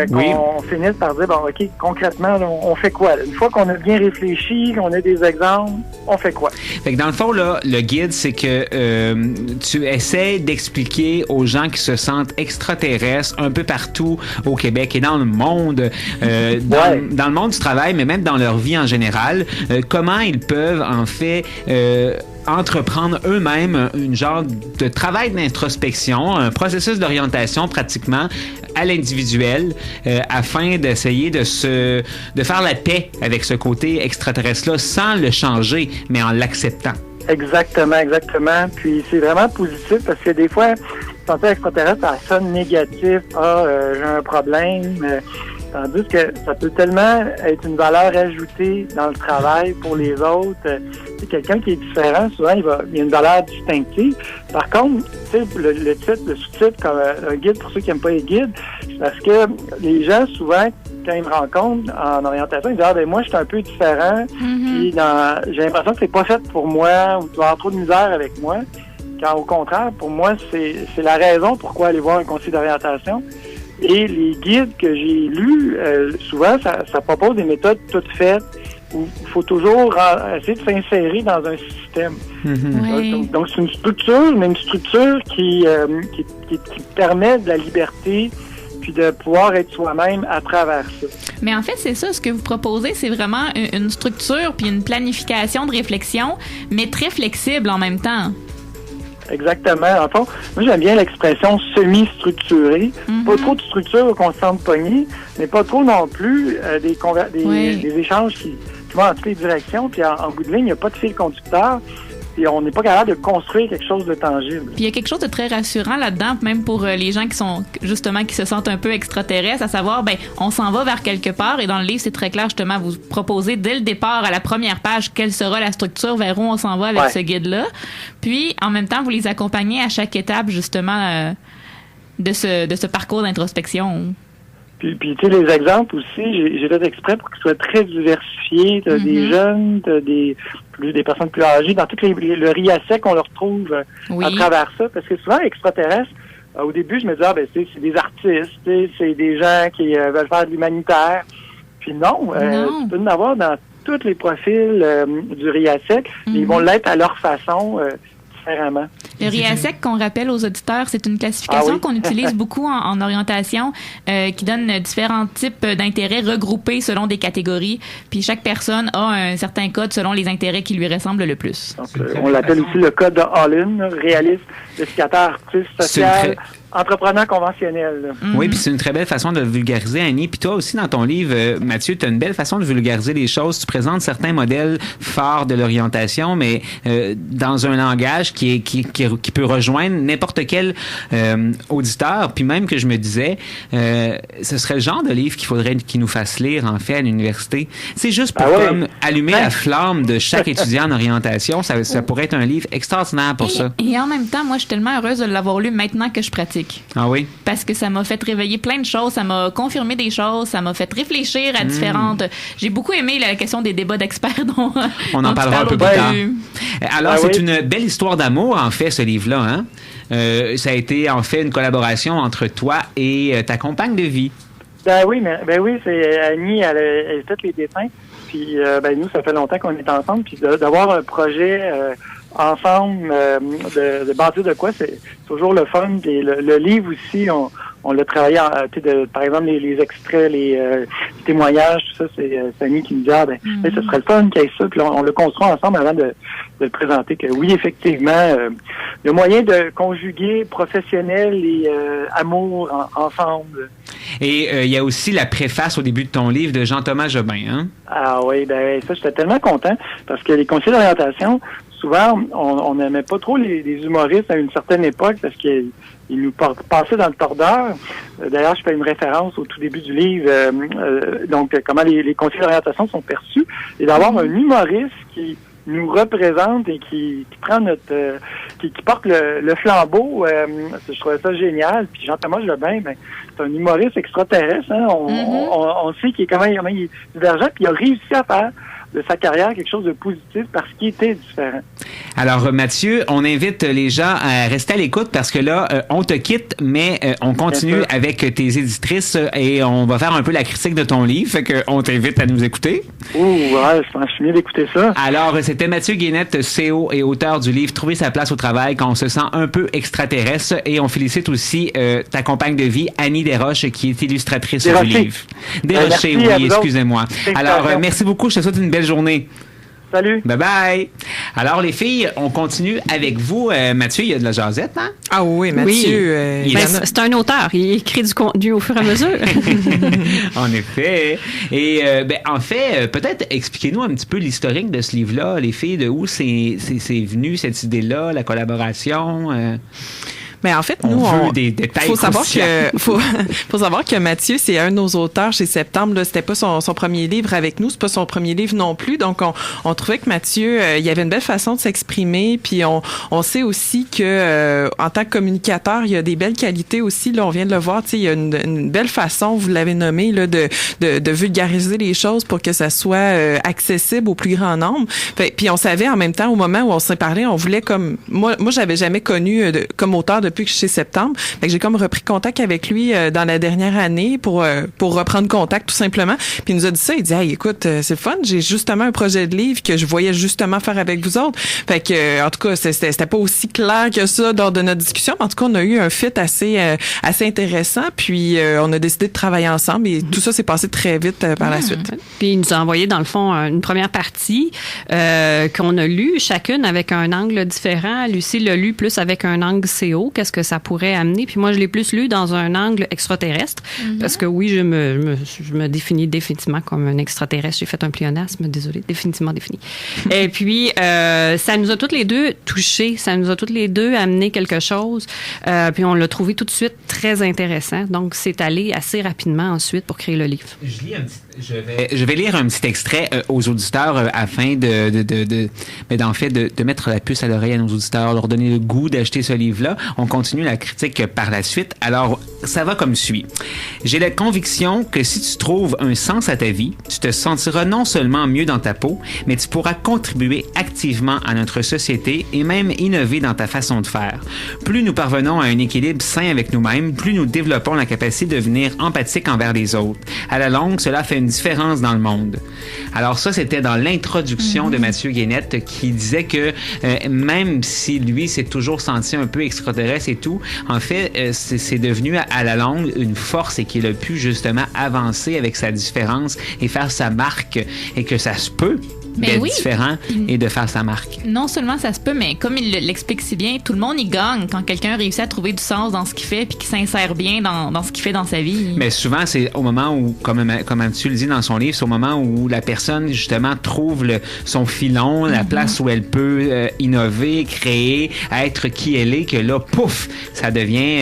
qu'on finisse par dire, OK, concrètement, là, on fait quoi? Là? Une fois qu'on a bien réfléchi, qu'on a des exemples, on fait quoi? Fait que dans le fond, là, le guide, c'est que tu essaies d'expliquer aux gens qui se sentent extraterrestres un peu partout au Québec et dans le monde, dans le monde du travail, mais même dans leur vie en général, comment ils peuvent, en fait, entreprendre eux-mêmes une genre de travail d'introspection, un processus d'orientation pratiquement à l'individuel, afin d'essayer de faire la paix avec ce côté extraterrestre-là sans le changer, mais en l'acceptant. Exactement. Puis c'est vraiment positif parce que des fois, sentir extraterrestre, ça sonne négatif. J'ai un problème. Tandis que ça peut tellement être une valeur ajoutée dans le travail pour les autres. C'est quelqu'un qui est différent, souvent, il y a une valeur distinctive. Par contre, le titre, le sous-titre, comme un guide pour ceux qui n'aiment pas les guides, c'est parce que les gens, souvent, quand ils me rencontrent en orientation, ils disent « Ah, ben moi, je suis un peu différent, puis j'ai l'impression que c'est pas fait pour moi, ou tu vas avoir trop de misère avec moi. » Quand, au contraire, pour moi, c'est la raison pourquoi aller voir un conseiller d'orientation. Et les guides que j'ai lus, souvent, ça propose des méthodes toutes faites où il faut toujours essayer de s'insérer dans un système. Oui. Donc, c'est une structure, mais une structure qui permet de la liberté puis de pouvoir être soi-même à travers ça. Mais en fait, c'est ça, ce que vous proposez, c'est vraiment une structure puis une planification de réflexion, mais très flexible en même temps. Exactement. En fond, moi, j'aime bien l'expression semi-structurée. Pas trop de structure qu'on se sente pogné, mais pas trop non plus des échanges qui vont en toutes les directions. Puis en bout de ligne, il n'y a pas de fil conducteur. Et on n'est pas capable de construire quelque chose de tangible. Puis il y a quelque chose de très rassurant là-dedans, même pour les gens qui se sentent un peu extraterrestres, à savoir, on s'en va vers quelque part. Et dans le livre, c'est très clair, justement, vous proposez dès le départ, à la première page, quelle sera la structure, vers où on s'en va avec ce guide-là. Puis, en même temps, vous les accompagnez à chaque étape, justement, de ce parcours d'introspection. Puis tu sais, les exemples aussi, j'ai fait exprès pour qu'ils soient très diversifiés. T'as des jeunes, t'as des personnes plus âgées. Dans tout le RIASEC, on le retrouve à travers ça. Parce que souvent, extraterrestres, au début, je me disais, c'est des artistes, c'est des gens qui veulent faire de l'humanitaire. Puis non. Tu peux en avoir dans tous les profils du RIASEC. Ils vont l'être à leur façon, différemment. Le RIASEC, qu'on rappelle aux auditeurs, c'est une classification qu'on utilise beaucoup en orientation, qui donne différents types d'intérêts regroupés selon des catégories. Puis chaque personne a un certain code selon les intérêts qui lui ressemblent le plus. Donc, on l'appelle aussi le code de All-in, réaliste, éducateur, artiste, social, entrepreneur conventionnel. Oui, puis c'est une très belle façon de vulgariser, Annie. Puis toi aussi, dans ton livre, Mathieu, tu as une belle façon de vulgariser les choses. Tu présentes certains modèles forts de l'orientation, mais dans un langage qui peut rejoindre n'importe quel auditeur. Puis même que je me disais, ce serait le genre de livre qu'il faudrait qu'il nous fasse lire, en fait, à l'université. C'est juste pour comme allumer la flamme de chaque étudiant en orientation. Ça pourrait être un livre extraordinaire pour ça. Et en même temps, moi, je suis tellement heureuse de l'avoir lu maintenant que je pratique. Ah oui? Parce que ça m'a fait réveiller plein de choses, ça m'a confirmé des choses, ça m'a fait réfléchir à différentes... J'ai beaucoup aimé la question des débats d'experts dont on en parlera un peu plus tard. Alors, c'est une belle histoire d'amour, en fait, ce livre-là. Hein? Ça a été, en fait, une collaboration entre toi et ta compagne de vie. Ben oui, c'est Annie, elle a fait les dessins. Puis, nous, ça fait longtemps qu'on est ensemble. Puis d'avoir un projet... ensemble, de bâtir de quoi, c'est toujours le fun. Et le livre aussi, on l'a travaillé, par exemple, les extraits, les témoignages, tout ça, c'est Annie qui me dit, ce serait le fun qu'il y ait ça. Puis on le construit ensemble avant de le présenter. Que oui, effectivement, il y a moyen de conjuguer professionnel et amour ensemble. Et il y a aussi la préface au début de ton livre de Jean-Thomas Jobin, hein? Ah oui, ça, j'étais tellement content parce que les conseillers d'orientation, souvent, on n'aimait pas trop les humoristes à une certaine époque parce qu'ils nous passaient dans le tordeur. D'ailleurs, je fais une référence au tout début du livre, donc comment les conseillers d'orientation sont perçus. Et d'avoir un humoriste qui nous représente et qui prend qui porte le flambeau, je trouvais ça génial. Puis Jean-Thomas Jobin, c'est un humoriste extraterrestre. Hein? On sait comment il est divergent, puis il a réussi à faire de sa carrière quelque chose de positif parce qu'il était différent. Alors, Mathieu, on invite les gens à rester à l'écoute parce que là, on te quitte, mais on continue avec tes éditrices et on va faire un peu la critique de ton livre. Fait qu'on t'invite à nous écouter. Je suis mieux d'écouter ça. Alors, c'était Mathieu Guénette, CO et auteur du livre « Trouver sa place au travail quand on se sent un peu extraterrestre ». Et on félicite aussi ta compagne de vie, Annie Desroches, qui est illustratrice du livre. Desroches, oui, excusez-moi. Alors, merci beaucoup. Je te souhaite une belle journée. Salut. Bye-bye. Alors, les filles, on continue avec vous. Mathieu, il y a de la jasette, hein? Ah oui, Mathieu. C'est un auteur. Il écrit du contenu au fur et à mesure. En effet. Et en fait, peut-être expliquez-nous un petit peu l'historique de ce livre-là, les filles, de où c'est venu cette idée-là, la collaboration. Mais en fait, nous, on veut des détails. Faut savoir que Mathieu, c'est un de nos auteurs chez Septembre. Là, c'était pas son premier livre avec nous, c'est pas son premier livre non plus. Donc, on trouvait que Mathieu, il y avait une belle façon de s'exprimer. Puis, on sait aussi que en tant que communicateur, il y a des belles qualités aussi. Là, on vient de le voir. Tu sais, il y a une belle façon, vous l'avez nommé, là, de vulgariser les choses pour que ça soit accessible au plus grand nombre. Puis, on savait en même temps, au moment où on s'est parlé, on voulait comme moi, j'avais jamais connu comme auteur depuis que je suis chez Septembre. Fait que j'ai comme repris contact avec lui dans la dernière année pour reprendre contact tout simplement. Puis il nous a dit ça, il dit hey, écoute, c'est fun, j'ai justement un projet de livre que je voyais justement faire avec vous autres. Fait que en tout cas, c'était pas aussi clair que ça lors de notre discussion, mais en tout cas, on a eu un fit assez intéressant, puis on a décidé de travailler ensemble et tout ça s'est passé très vite par la suite. Puis il nous a envoyé dans le fond une première partie qu'on a lue chacune avec un angle différent. Lucie l'a lu plus avec un angle CO, qu'est-ce que ça pourrait amener. Puis moi, je l'ai plus lu dans un angle extraterrestre, parce que oui, je me définis définitivement comme un extraterrestre. J'ai fait un pléonasme, désolée, définitivement défini. Et puis, ça nous a toutes les deux touchés, ça nous a toutes les deux amené quelque chose, puis on l'a trouvé tout de suite très intéressant. Donc, c'est allé assez rapidement ensuite pour créer le livre. Je vais lire un petit extrait aux auditeurs afin d'en fait de mettre la puce à l'oreille à nos auditeurs, leur donner le goût d'acheter ce livre-là. On continue la critique par la suite. Alors, ça va comme suit. J'ai la conviction que si tu trouves un sens à ta vie, tu te sentiras non seulement mieux dans ta peau, mais tu pourras contribuer activement à notre société et même innover dans ta façon de faire. Plus nous parvenons à un équilibre sain avec nous-mêmes, plus nous développons la capacité de devenir empathique envers les autres. À la longue, cela fait une différence dans le monde. Alors ça, c'était dans l'introduction de Mathieu Guénette qui disait que même si lui s'est toujours senti un peu extraterrestre et tout, en fait, c'est devenu à la longue une force et qu'il a pu justement avancer avec sa différence et faire sa marque et que ça se peut d'être différent et de faire sa marque. Non seulement ça se peut, mais comme il l'explique si bien, tout le monde y gagne quand quelqu'un réussit à trouver du sens dans ce qu'il fait puis qu'il s'insère bien dans ce qu'il fait dans sa vie. Mais souvent, c'est au moment où, comme Mathieu le dit dans son livre, c'est au moment où la personne, justement, trouve son filon, la place où elle peut innover, créer, être qui elle est, que là, pouf, ça devient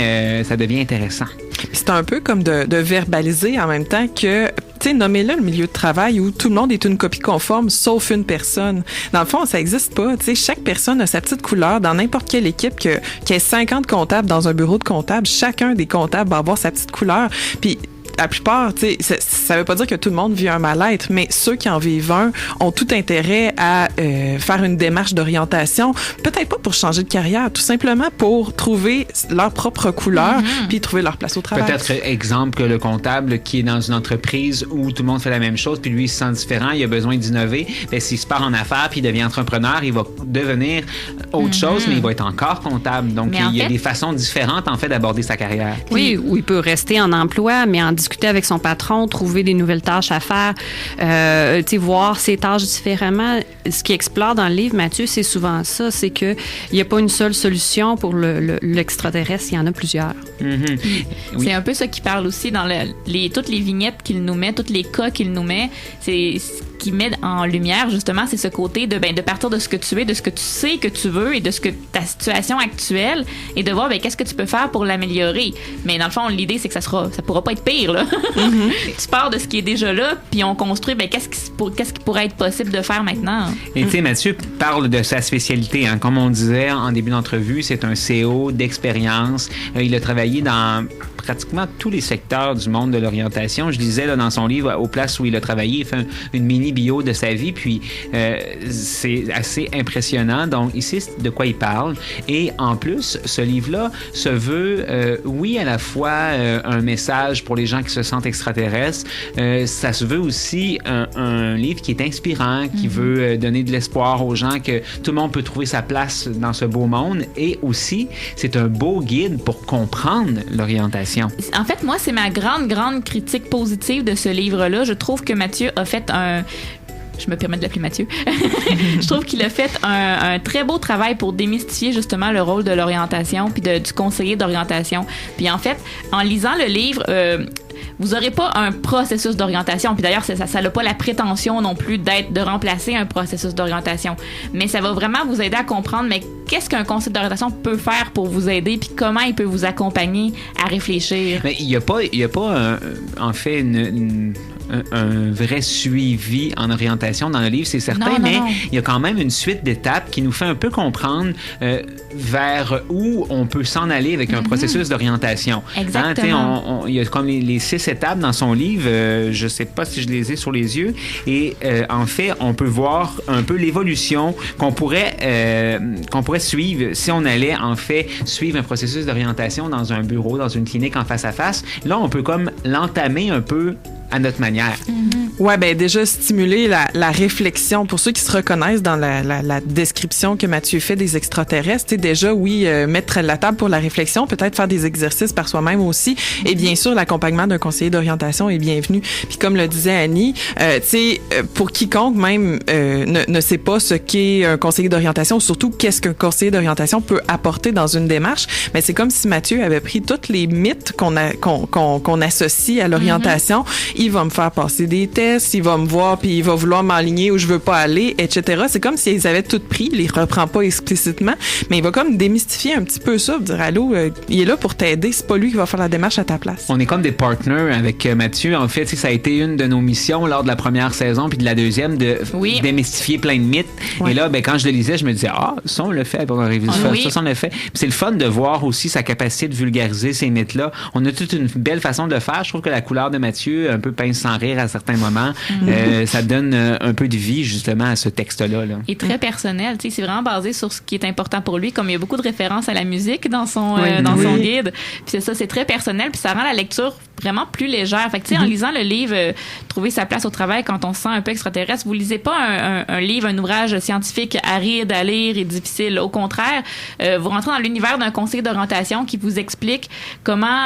intéressant. C'est un peu comme de verbaliser en même temps que, tu sais, nommez-le le milieu de travail où tout le monde est une copie conforme sauf une personne. Dans le fond, ça n'existe pas. Tu sais, chaque personne a sa petite couleur. Dans n'importe quelle équipe qui ait 50 comptables dans un bureau de comptable, chacun des comptables va avoir sa petite couleur. Puis la plupart, tu sais, ça veut pas dire que tout le monde vit un mal-être, mais ceux qui en vivent un ont tout intérêt à faire une démarche d'orientation, peut-être pas pour changer de carrière, tout simplement pour trouver leur propre couleur puis trouver leur place au travail. Peut-être exemple que le comptable qui est dans une entreprise où tout le monde fait la même chose puis lui il se sent différent, il a besoin d'innover, bien, s'il se part en affaires puis il devient entrepreneur, il va devenir autre chose, mais il va être encore comptable. Donc il y a des façons différentes en fait d'aborder sa carrière. Oui, ou il peut rester en emploi, mais en discuter avec son patron, trouver des nouvelles tâches à faire, voir ses tâches différemment. Ce qui explore dans le livre, Mathieu, c'est souvent ça, c'est qu'il n'y a pas une seule solution pour l'extraterrestre, il y en a plusieurs. C'est un peu ça qui parle aussi dans toutes les vignettes qu'il nous met, tous les cas qu'il nous met. C'est ce qui met en lumière, justement, c'est ce côté de partir de ce que tu es, de ce que tu sais que tu veux et de ce que ta situation actuelle et de voir qu'est-ce que tu peux faire pour l'améliorer. Mais dans le fond, l'idée, c'est que ça pourra pas être pire, là. Tu pars de ce qui est déjà là, puis on construit qu'est-ce qui pourrait être possible de faire maintenant. Et tu sais, Mathieu parle de sa spécialité. Hein. Comme on disait en début d'entrevue, c'est un CO d'expérience. Il a travaillé dans pratiquement tous les secteurs du monde de l'orientation. Je lisais là, dans son livre, aux places où il a travaillé, il fait une mini-bio de sa vie, puis c'est assez impressionnant. Donc, il sait de quoi il parle. Et en plus, ce livre-là se veut, oui, à la fois un message pour les gens qui se sentent extraterrestres, ça se veut aussi un livre qui est inspirant, qui veut donner de l'espoir aux gens que tout le monde peut trouver sa place dans ce beau monde. Et aussi, c'est un beau guide pour comprendre l'orientation. En fait, moi, c'est ma grande critique positive de ce livre-là. Je trouve que Mathieu a fait je me permets de l'appeler Mathieu. Je trouve qu'il a fait un très beau travail pour démystifier justement le rôle de l'orientation puis du conseiller d'orientation. Puis en fait, en lisant le livre, vous n'aurez pas un processus d'orientation. Puis d'ailleurs, ça n'a pas la prétention non plus de remplacer un processus d'orientation. Mais ça va vraiment vous aider à comprendre qu'est-ce qu'un conseiller d'orientation peut faire pour vous aider, puis comment il peut vous accompagner à réfléchir? Mais il y a pas en fait un vrai suivi en orientation dans le livre, c'est certain, mais il y a quand même une suite d'étapes qui nous fait un peu comprendre vers où on peut s'en aller avec un processus d'orientation. Exactement. Il y a comme les 6 étapes dans son livre, je sais pas si je les ai sur les yeux, et en fait, on peut voir un peu l'évolution qu'on pourrait suivre si on allait en fait suivre un processus d'orientation dans un bureau, dans une clinique en face à face. Là, on peut comme l'entamer un peu à notre manière. Ouais, ben déjà stimuler la réflexion pour ceux qui se reconnaissent dans la description que Mathieu fait des extraterrestres. Tu sais, déjà, oui, mettre la table pour la réflexion, peut-être faire des exercices par soi-même aussi. Et bien sûr, l'accompagnement d'un conseiller d'orientation est bienvenu. Puis comme le disait Annie, tu sais, pour quiconque même ne sait pas ce qu'est un conseiller d'orientation, surtout qu'est-ce qu'un conseiller d'orientation peut apporter dans une démarche, mais c'est comme si Mathieu avait pris tous les mythes qu'on associe à l'orientation. Il va me faire passer des tests, il va me voir puis il va vouloir m'aligner où je veux pas aller, etc. C'est comme s'ils avaient tout pris, il les reprend pas explicitement, mais il va comme démystifier un petit peu ça, dire allô, il est là pour t'aider, c'est pas lui qui va faire la démarche à ta place. On est comme des partners avec Mathieu. En fait, ça a été une de nos missions lors de la première saison puis de la deuxième de démystifier plein de mythes. Ouais. Et là, ben quand je le lisais, je me disais ça on le fait, on arrive ça on le fait. Puis c'est le fun de voir aussi sa capacité de vulgariser ces mythes-là. On a toute une belle façon de le faire. Je trouve que la couleur de Mathieu, un peu pince sans rire à certains moments, ça donne un peu de vie justement à ce texte-là. Là. Et très personnel, tu sais, c'est vraiment basé sur ce qui est important pour lui, comme il y a beaucoup de références à la musique dans son son guide. Puis c'est ça, c'est très personnel, puis ça rend la lecture vraiment plus légère. Fait que tu sais, en lisant le livre Trouver sa place au travail quand on se sent un peu extraterrestre, vous lisez pas un livre, un ouvrage scientifique aride à lire et difficile. Au contraire, vous rentrez dans l'univers d'un conseiller d'orientation qui vous explique comment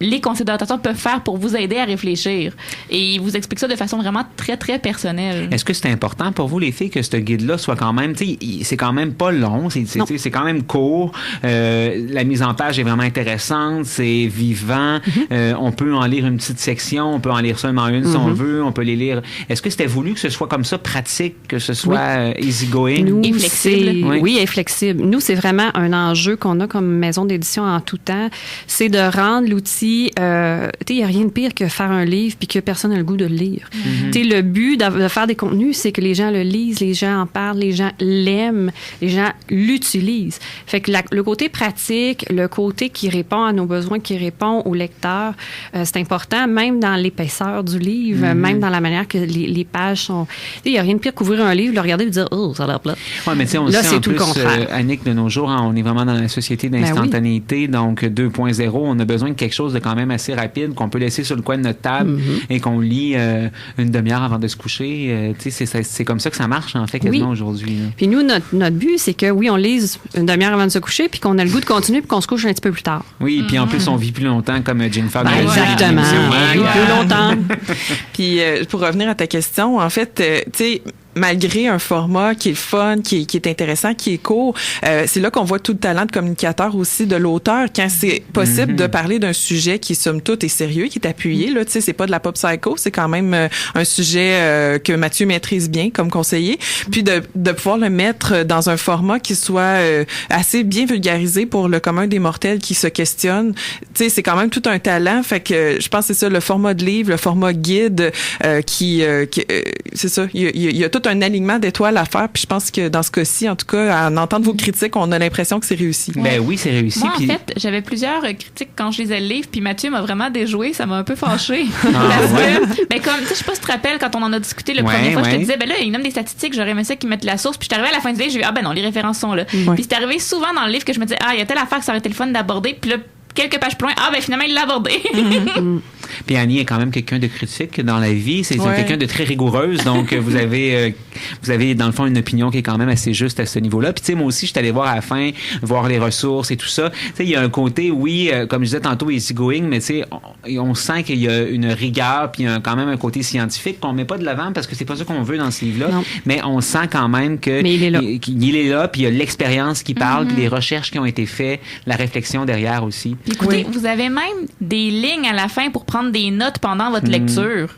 les conseillers d'orientation peuvent faire pour vous aider à réfléchir. Et ils vous expliquent ça de façon vraiment très, très personnelle. Est-ce que c'est important pour vous, les filles, que ce guide-là soit quand même, tu sais, c'est quand même pas long, c'est quand même court, la mise en page est vraiment intéressante, c'est vivant, on peut en lire une petite section, on peut en lire seulement une si on veut, on peut les lire. Est-ce que c'était voulu que ce soit comme ça, pratique, que ce soit easy-going? Et flexible. Oui, et flexible. Nous, c'est vraiment un enjeu qu'on a comme maison d'édition en tout temps, c'est de rendre l'outil il n'y a rien de pire que faire un livre puis que personne n'a le goût de le lire. Le but de faire des contenus, c'est que les gens le lisent, les gens en parlent, les gens l'aiment, les gens l'utilisent. Fait que le côté pratique, le côté qui répond à nos besoins, qui répond aux lecteurs, c'est important, même dans l'épaisseur du livre, même dans la manière que les pages sont... Il n'y a rien de pire qu'ouvrir un livre, le regarder et dire « Oh, ça a l'air plat ». Oui, mais tu sais, on sait en plus, Annick, de nos jours, on est vraiment dans la société d'instantanéité, donc 2.0, on a besoin de quelque chose de quand même assez rapide, qu'on peut laisser sur le coin de notre table et qu'on lit une demi-heure avant de se coucher. C'est comme ça que ça marche, en fait, quasiment aujourd'hui. Là. Puis nous, notre but, c'est que, oui, on lise une demi-heure avant de se coucher, puis qu'on a le goût de continuer, puis qu'on se couche un petit peu plus tard. Oui, puis en plus, on vit plus longtemps, comme Jennifer. Exactement. On vit plus longtemps. Puis pour revenir à ta question, en fait, tu sais, malgré un format qui est le fun, qui est intéressant, qui est court, c'est là qu'on voit tout le talent de communicateur aussi de l'auteur quand c'est possible de parler d'un sujet qui, somme toute, est sérieux, qui est appuyé. Là, tu sais, c'est pas de la pop psycho, c'est quand même un sujet que Mathieu maîtrise bien comme conseiller. Puis de pouvoir le mettre dans un format qui soit assez bien vulgarisé pour le commun des mortels qui se questionnent. Tu sais, c'est quand même tout un talent. Fait que je pense que c'est ça, le format de livre, le format guide, c'est ça. Il y a tout un alignement d'étoiles à faire, puis je pense que dans ce cas-ci, en tout cas, à en entendre vos critiques, on a l'impression que c'est réussi. Ben oui, c'est réussi. Moi, en fait, j'avais plusieurs critiques quand je lisais le livre, puis Mathieu m'a vraiment déjoué, ça m'a un peu fâchée. Ben comme, tu sais, je sais pas si tu te rappelles, quand on en a discuté la première fois, je te disais, ben là, il nomme des statistiques, j'aurais aimé ça qu'ils mettent la source, puis je suis arrivée à la fin du livre, j'ai vu, non, les références sont là. Puis c'est arrivé souvent dans le livre que je me disais, il y a telle affaire que ça aurait été le fun d'aborder, puis là, quelques pages plus loin, finalement, il l'a abordé. Puis Annie est quand même quelqu'un de critique dans la vie. C'est quelqu'un de très rigoureuse. Donc, vous avez, dans le fond, une opinion qui est quand même assez juste à ce niveau-là. Puis, tu sais, moi aussi, je suis allé voir à la fin, voir les ressources et tout ça. Tu sais, il y a un côté, comme je disais tantôt, easygoing, mais tu sais, on sent qu'il y a une rigueur, puis il y a quand même un côté scientifique qu'on met pas de l'avant parce que c'est pas ça qu'on veut dans ce livre-là. Non. Mais on sent quand même qu'il est là, puis il y a l'expérience qui parle, puis les recherches qui ont été faites, la réflexion derrière aussi. Écoutez, vous avez même des lignes à la fin pour prendre prendre des notes pendant votre lecture.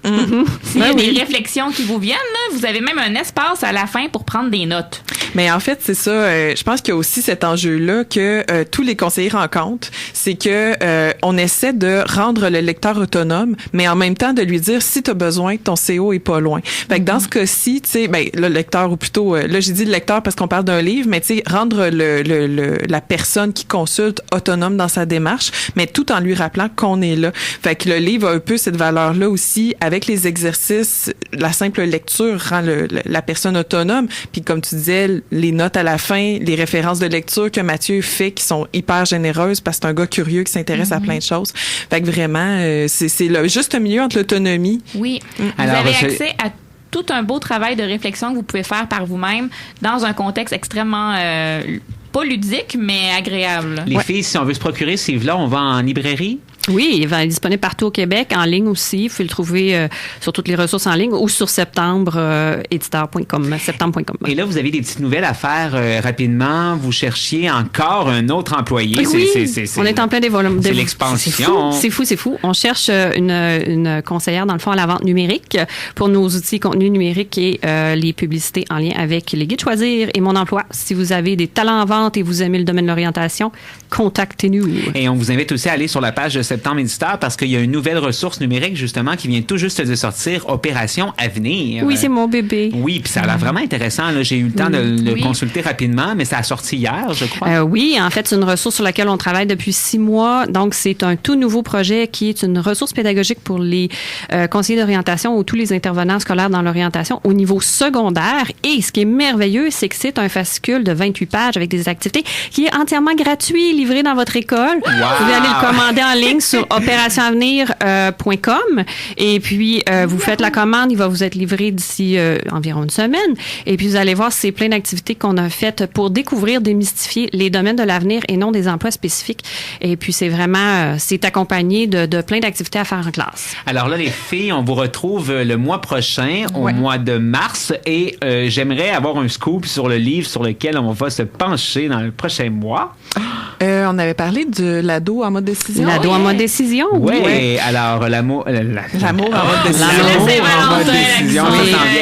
S'il y a des réflexions qui vous viennent, là, vous avez même un espace à la fin pour prendre des notes. Mais en fait, c'est ça. Je pense qu'il y a aussi cet enjeu-là que tous les conseillers rencontrent, c'est que on essaie de rendre le lecteur autonome, mais en même temps de lui dire si tu as besoin, ton CO est pas loin. Fait que dans ce cas-ci, tu sais, ben le lecteur ou plutôt, là j'ai dit le lecteur parce qu'on parle d'un livre, mais tu sais rendre la personne qui consulte autonome dans sa démarche, mais tout en lui rappelant qu'on est là. Fait que le livre a un peu cette valeur-là aussi avec les exercices. La simple lecture rend la personne autonome. Puis comme tu disais, les notes à la fin, les références de lecture que Mathieu fait qui sont hyper généreuses parce que c'est un gars curieux qui s'intéresse à plein de choses. Fait que vraiment, c'est le juste milieu entre l'autonomie. Oui. Vous avez accès à tout un beau travail de réflexion que vous pouvez faire par vous-même dans un contexte extrêmement pas ludique, mais agréable. Les filles, si on veut se procurer ces livres-là, on va en librairie? Oui, il va être disponible partout au Québec, en ligne aussi. Vous pouvez le trouver sur toutes les ressources en ligne ou sur septembre.éditeur.com, septembre.com. Et là, vous avez des petites nouvelles à faire rapidement. Vous cherchiez encore un autre employé. Oui, on est en plein développement. C'est l'expansion. C'est fou. On cherche une conseillère, dans le fond, à la vente numérique pour nos outils contenu numérique et les publicités en lien avec les guides Choisir et Mon Emploi. Si vous avez des talents en vente et vous aimez le domaine de l'orientation, contactez-nous. Et on vous invite aussi à aller sur la page de Septembre Éditeur parce qu'il y a une nouvelle ressource numérique justement qui vient tout juste de sortir, Opération Avenir. Oui, c'est mon bébé. Oui, puis ça a l'air vraiment intéressant. Là. J'ai eu le temps de le consulter rapidement, mais ça a sorti hier, je crois. Oui, en fait, c'est une ressource sur laquelle on travaille depuis 6 mois. Donc, c'est un tout nouveau projet qui est une ressource pédagogique pour les conseillers d'orientation ou tous les intervenants scolaires dans l'orientation au niveau secondaire. Et ce qui est merveilleux, c'est que c'est un fascicule de 28 pages avec des activités qui est entièrement gratuit, livré dans votre école. Wow. Vous pouvez aller le commander en ligne sur opérationavenir.com et puis vous faites la commande, il va vous être livré d'ici environ une semaine et puis vous allez voir, c'est plein d'activités qu'on a faites pour découvrir, démystifier les domaines de l'avenir et non des emplois spécifiques et puis c'est vraiment, c'est accompagné de plein d'activités à faire en classe. Alors là les filles, on vous retrouve le mois prochain, au mois de mars et j'aimerais avoir un scoop sur le livre sur lequel on va se pencher dans le prochain mois. On avait parlé de l'ado en mode décision. L'ado en mode décision. Oui. Alors, l'amour en mode décision.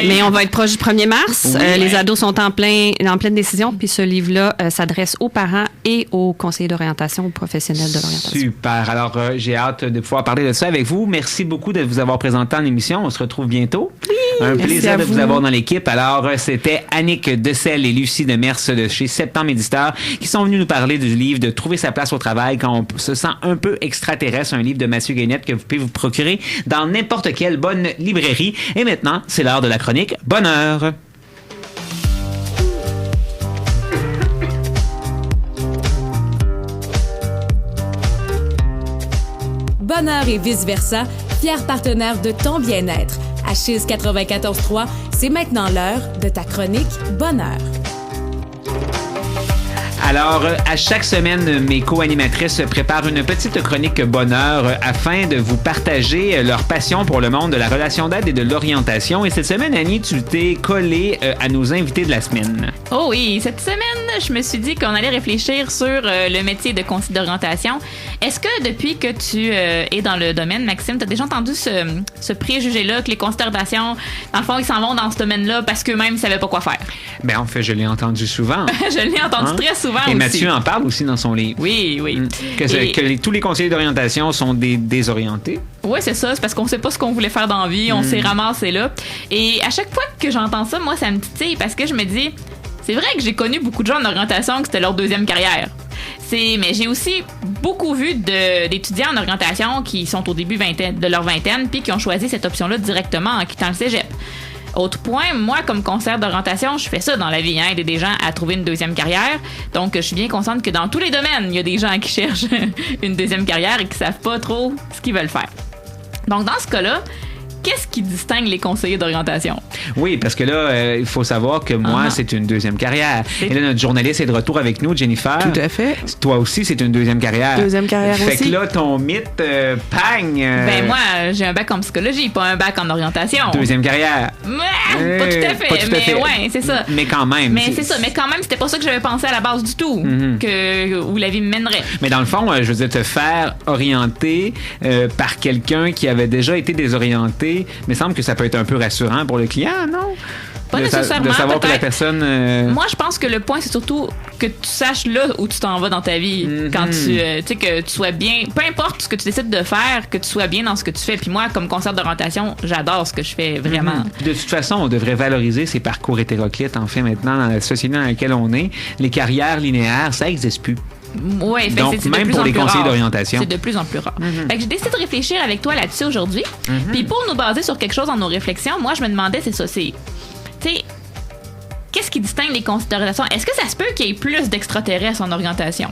Mais on va être proche du 1er mars. Oui. Les ados sont en pleine décision. Puis ce livre-là s'adresse aux parents et aux conseillers d'orientation, aux professionnels de l'orientation. Super. Alors, j'ai hâte de pouvoir parler de ça avec vous. Merci beaucoup de vous avoir présenté en émission. On se retrouve bientôt. Oui. Un plaisir de vous avoir dans l'équipe. Alors, c'était Annick Decelle et Lucie Demers de chez Septembre Éditeur qui sont venus nous parler du livre de Trouver sa place au travail quand on se sent un peu extraterrestre, un livre de Mathieu Guénette que vous pouvez vous procurer dans n'importe quelle bonne librairie. Et maintenant, c'est l'heure de la chronique Bonheur. Bonheur et vice-versa, fier partenaire de ton bien-être. À Chiz 94.3, c'est maintenant l'heure de ta chronique Bonheur. Alors, à chaque semaine, mes co-animatrices préparent une petite chronique bonheur afin de vous partager leur passion pour le monde de la relation d'aide et de l'orientation. Et cette semaine, Annie, tu t'es collée à nos invités de la semaine. Oh oui, cette semaine, je me suis dit qu'on allait réfléchir sur le métier de conseiller d'orientation. Est-ce que depuis que tu es dans le domaine, Maxime, tu as déjà entendu ce préjugé-là que les conseillers d'orientation, dans le fond, ils s'en vont dans ce domaine-là parce qu'eux-mêmes, ils ne savaient pas quoi faire? Ben, en fait, je l'ai entendu souvent. Je l'ai entendu très souvent. Et Mathieu en parle aussi dans son livre. Oui. Tous les conseillers d'orientation sont des désorientés. Oui, c'est ça. C'est parce qu'on ne sait pas ce qu'on voulait faire dans la vie. On s'est ramassé là. Et à chaque fois que j'entends ça, moi, ça me titille parce que je me dis, c'est vrai que j'ai connu beaucoup de gens en orientation que c'était leur deuxième carrière. Mais j'ai aussi beaucoup vu d'étudiants en orientation qui sont au début de leur vingtaine puis qui ont choisi cette option-là directement en quittant le cégep. Autre point, moi, comme conseillère d'orientation, je fais ça dans la vie, aider des gens à trouver une deuxième carrière. Donc, je suis bien consciente que dans tous les domaines, il y a des gens qui cherchent une deuxième carrière et qui savent pas trop ce qu'ils veulent faire. Donc, dans ce cas-là, qu'est-ce qui distingue les conseillers d'orientation? Oui, parce que là, il faut savoir que moi, c'est une deuxième carrière. Et là, notre journaliste est de retour avec nous, Jennifer. Tout à fait. Toi aussi, c'est une deuxième carrière. Deuxième carrière fait aussi. que là, ton mythe, pagne. Ben moi, j'ai un bac en psychologie, pas un bac en orientation. Deuxième carrière. Ouais, pas tout à fait. Pas tout à mais fait. ouais, c'est ça. Mais quand même. Mais c'est ça. Mais quand même, c'était pas ça que j'avais pensé à la base du tout, où la vie me mènerait. Mais dans le fond, je veux dire, te faire orienter par quelqu'un qui avait déjà été désorienté, il me semble que ça peut être un peu rassurant pour le client, non? Pas nécessairement. De savoir que la peut-être. personne... Moi, je pense que le point, c'est surtout que tu saches là où tu t'en vas dans ta vie. Quand tu sais, que tu sois bien, peu importe ce que tu décides de faire, que tu sois bien dans ce que tu fais. Puis moi, comme conseillère d'orientation, j'adore ce que je fais, vraiment. De toute façon, on devrait valoriser ces parcours hétéroclites, en fait, maintenant, dans la société dans laquelle on est. Les carrières linéaires, ça n'existe plus. Oui, donc, c'est même de plus pour en les plus conseillers rare. d'orientation. C'est de plus en plus rare. Fait que j'ai décidé de réfléchir avec toi là-dessus aujourd'hui. Puis pour nous baser sur quelque chose dans nos réflexions, moi, je me demandais, c'est ça, tu sais, qu'est-ce qui distingue les conseillers d'orientation? Est-ce que ça se peut qu'il y ait plus d'extraterrestres en orientation?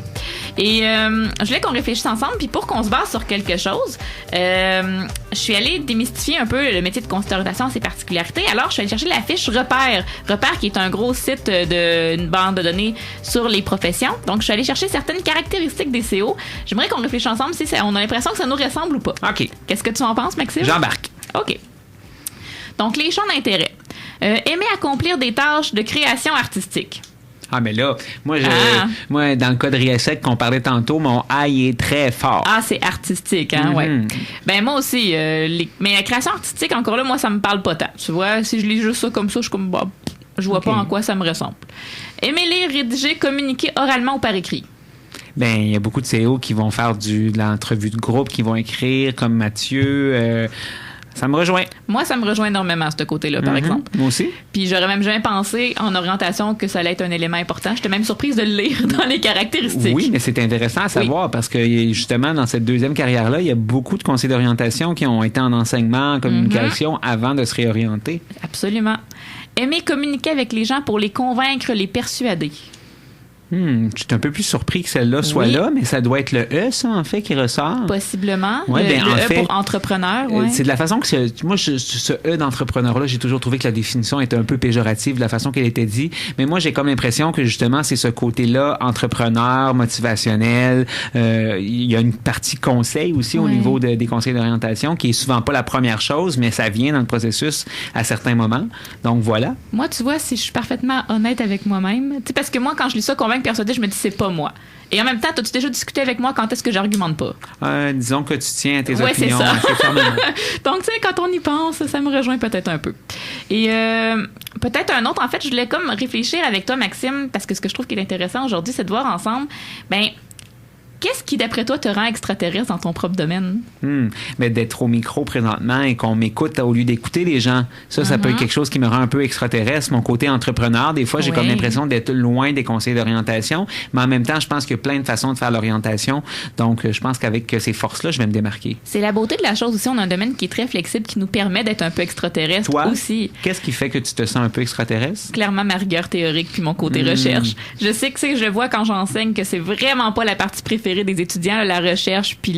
Et je voulais qu'on réfléchisse ensemble, puis pour qu'on se base sur quelque chose, je suis allée démystifier un peu le métier de conseiller d'orientation, ses particularités. Alors, je suis allée chercher la fiche Repère. Repère qui est un gros site d'une bande de données sur les professions. Donc, je suis allée chercher certaines caractéristiques des CO. J'aimerais qu'on réfléchisse ensemble si on a l'impression que ça nous ressemble ou pas. OK. Qu'est-ce que tu en penses, Maxime? J'embarque. OK. Donc, les champs d'intérêt. Aimer accomplir des tâches de création artistique. Ah, mais là, moi, dans le cas de Riesec qu'on parlait tantôt, mon aïe est très fort. Ah, c'est artistique, hein, ouais. Ben, moi aussi, mais la création artistique, encore là, moi, ça me parle pas tant. Tu vois, si je lis juste ça comme ça, je suis comme, bah, je vois pas en quoi ça me ressemble. Aimer lire, rédiger, communiquer oralement ou par écrit. Ben, il y a beaucoup de CEO qui vont faire de l'entrevue de groupe, qui vont écrire comme Mathieu. Ça me rejoint. Moi, ça me rejoint énormément, ce côté-là, par exemple. Moi aussi. Puis j'aurais même jamais pensé en orientation que ça allait être un élément important. J'étais même surprise de le lire dans les caractéristiques. Oui, mais c'est intéressant à savoir parce que justement, dans cette deuxième carrière-là, il y a beaucoup de conseillers d'orientation qui ont été en enseignement, en communication avant de se réorienter. Absolument. Aimer communiquer avec les gens pour les convaincre, les persuader. Je suis un peu plus surpris que celle-là soit là, mais ça doit être le E, ça, en fait, qui ressort. Possiblement. Ouais, le en E fait, pour entrepreneur, ouais. C'est de la façon que ce E d'entrepreneur-là, j'ai toujours trouvé que la définition était un peu péjorative de la façon qu'elle était dit. Mais moi, j'ai comme l'impression que justement, c'est ce côté-là, entrepreneur, motivationnel. Il y a une partie conseil aussi au niveau des conseils d'orientation qui est souvent pas la première chose, mais ça vient dans le processus à certains moments. Donc voilà. Moi, tu vois, si je suis parfaitement honnête avec moi-même, tu sais, parce que moi, quand je lis ça, convaincre, persuader, je me dis c'est pas moi. Et en même temps, as-tu déjà discuté avec moi quand est-ce que j'argumente pas? Disons que tu tiens à tes opinions. C'est ça. fermement. Donc, tu sais, quand on y pense, ça me rejoint peut-être un peu. Et peut-être un autre, en fait, je voulais comme réfléchir avec toi, Maxime, parce que ce que je trouve qui est intéressant aujourd'hui, c'est de voir ensemble, qu'est-ce qui, d'après toi, te rend extraterrestre dans ton propre domaine? Mais d'être au micro présentement et qu'on m'écoute au lieu d'écouter les gens, ça peut être quelque chose qui me rend un peu extraterrestre. Mon côté entrepreneur, des fois, j'ai comme l'impression d'être loin des conseils d'orientation, mais en même temps, je pense qu'il y a plein de façons de faire l'orientation. Donc, je pense qu'avec ces forces-là, je vais me démarquer. C'est la beauté de la chose aussi. On a un domaine qui est très flexible, qui nous permet d'être un peu extraterrestre. Toi, aussi. Qu'est-ce qui fait que tu te sens un peu extraterrestre? Clairement, ma rigueur théorique puis mon côté recherche. Je sais que je vois quand j'enseigne que c'est vraiment pas la partie préférée des étudiants, la recherche puis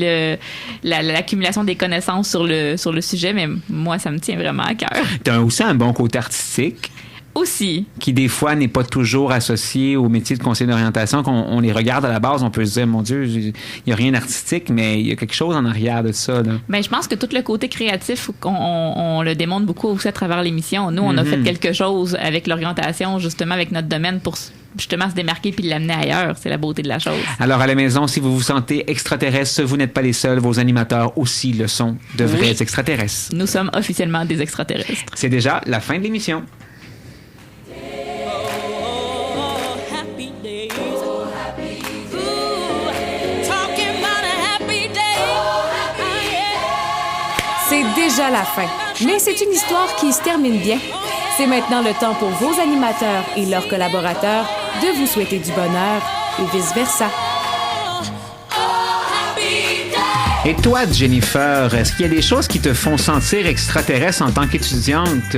l'accumulation des connaissances sur le sujet, mais moi, ça me tient vraiment à cœur. Tu as aussi un bon côté artistique. Aussi. Qui, des fois, n'est pas toujours associé au métier de conseiller d'orientation. On les regarde à la base, on peut se dire, mon Dieu, il n'y a rien d'artistique, mais il y a quelque chose en arrière de ça. Là. Ben, je pense que tout le côté créatif, on le démontre beaucoup aussi à travers l'émission. Nous, on a fait quelque chose avec l'orientation, justement, avec notre domaine pour justement se démarquer puis l'amener ailleurs. C'est la beauté de la chose. Alors, à la maison, si vous vous sentez extraterrestre, vous n'êtes pas les seuls. Vos animateurs aussi le sont, de vrais extraterrestres. Nous sommes officiellement des extraterrestres. C'est déjà la fin de l'émission. C'est déjà la fin, mais c'est une histoire qui se termine bien. C'est maintenant le temps pour vos animateurs et leurs collaborateurs de vous souhaiter du bonheur et vice-versa. Et toi, Jennifer, est-ce qu'il y a des choses qui te font sentir extraterrestre en tant qu'étudiante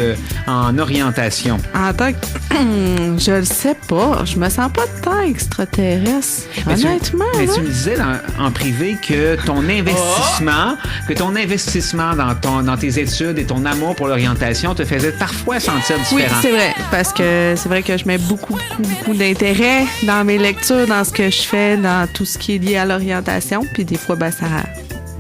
en orientation? En tant que... je le sais pas. Je me sens pas tant extraterrestre, honnêtement. Mais tu me disais en privé que ton investissement dans tes études et ton amour pour l'orientation te faisait parfois sentir différent. Oui, c'est vrai. Parce que c'est vrai que je mets beaucoup d'intérêt dans mes lectures, dans ce que je fais, dans tout ce qui est lié à l'orientation. Puis des fois, ça...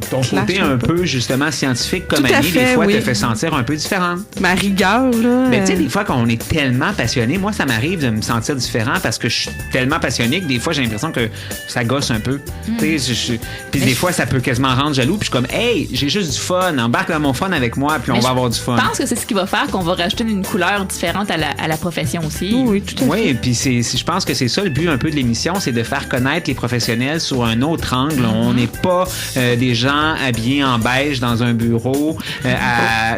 Ton côté un peu, justement, scientifique comme Annie, des fois, te fait sentir un peu différente. Ma rigueur, là. Mais tu sais, des fois, quand on est tellement passionné, moi, ça m'arrive de me sentir différent parce que je suis tellement passionné que des fois, j'ai l'impression que ça gosse un peu. Tu sais, puis des fois, ça peut quasiment rendre jaloux. Puis je suis comme, hey, j'ai juste du fun, embarque dans mon fun avec moi, puis on va avoir du fun. Je pense que c'est ce qui va faire qu'on va rajouter une couleur différente à la profession aussi. Oui, tout à fait. Oui, puis je pense que c'est ça le but un peu de l'émission, c'est de faire connaître les professionnels sur un autre angle. On n'est pas des gens habillés en beige dans un bureau.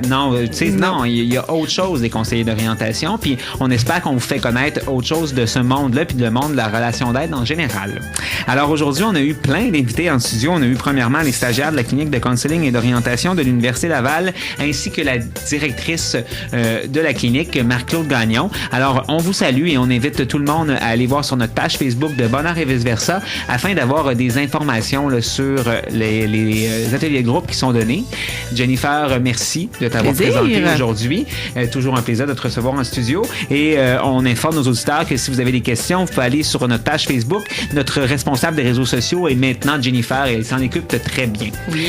Non, tu sais, non, il y a autre chose des conseillers d'orientation. Puis on espère qu'on vous fait connaître autre chose de ce monde-là, puis le monde de la relation d'aide en général. Alors aujourd'hui, on a eu plein d'invités en studio. On a eu premièrement les stagiaires de la clinique de counseling et d'orientation de l'Université Laval, ainsi que la directrice de la clinique, Marc-Claude Gagnon. Alors, on vous salue et on invite tout le monde à aller voir sur notre page Facebook de Bonheur et vice-versa afin d'avoir des informations là, sur les ateliers de groupe qui sont donnés. Jennifer, merci de t'avoir présenté aujourd'hui. Toujours un plaisir de te recevoir en studio. Et on informe nos auditeurs que si vous avez des questions, vous pouvez aller sur notre page Facebook. Notre responsable des réseaux sociaux est maintenant Jennifer et elle s'en occupe très bien. Oui.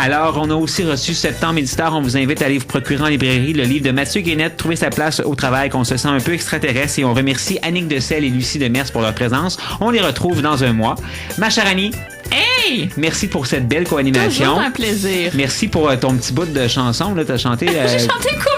Alors, on a aussi reçu Septembre Éditeur. On vous invite à aller vous procurer en librairie le livre de Mathieu Guénette, Trouver sa place au travail, qu'on se sent un peu extraterrestre. Et on remercie Annick Decelle et Lucie Demers pour leur présence. On les retrouve dans un mois. Ma chère Annie, hey! Merci pour cette belle co-animation. Toujours un plaisir. Merci pour ton petit bout de chanson. Là, t'as chanté. J'ai chanté quoi?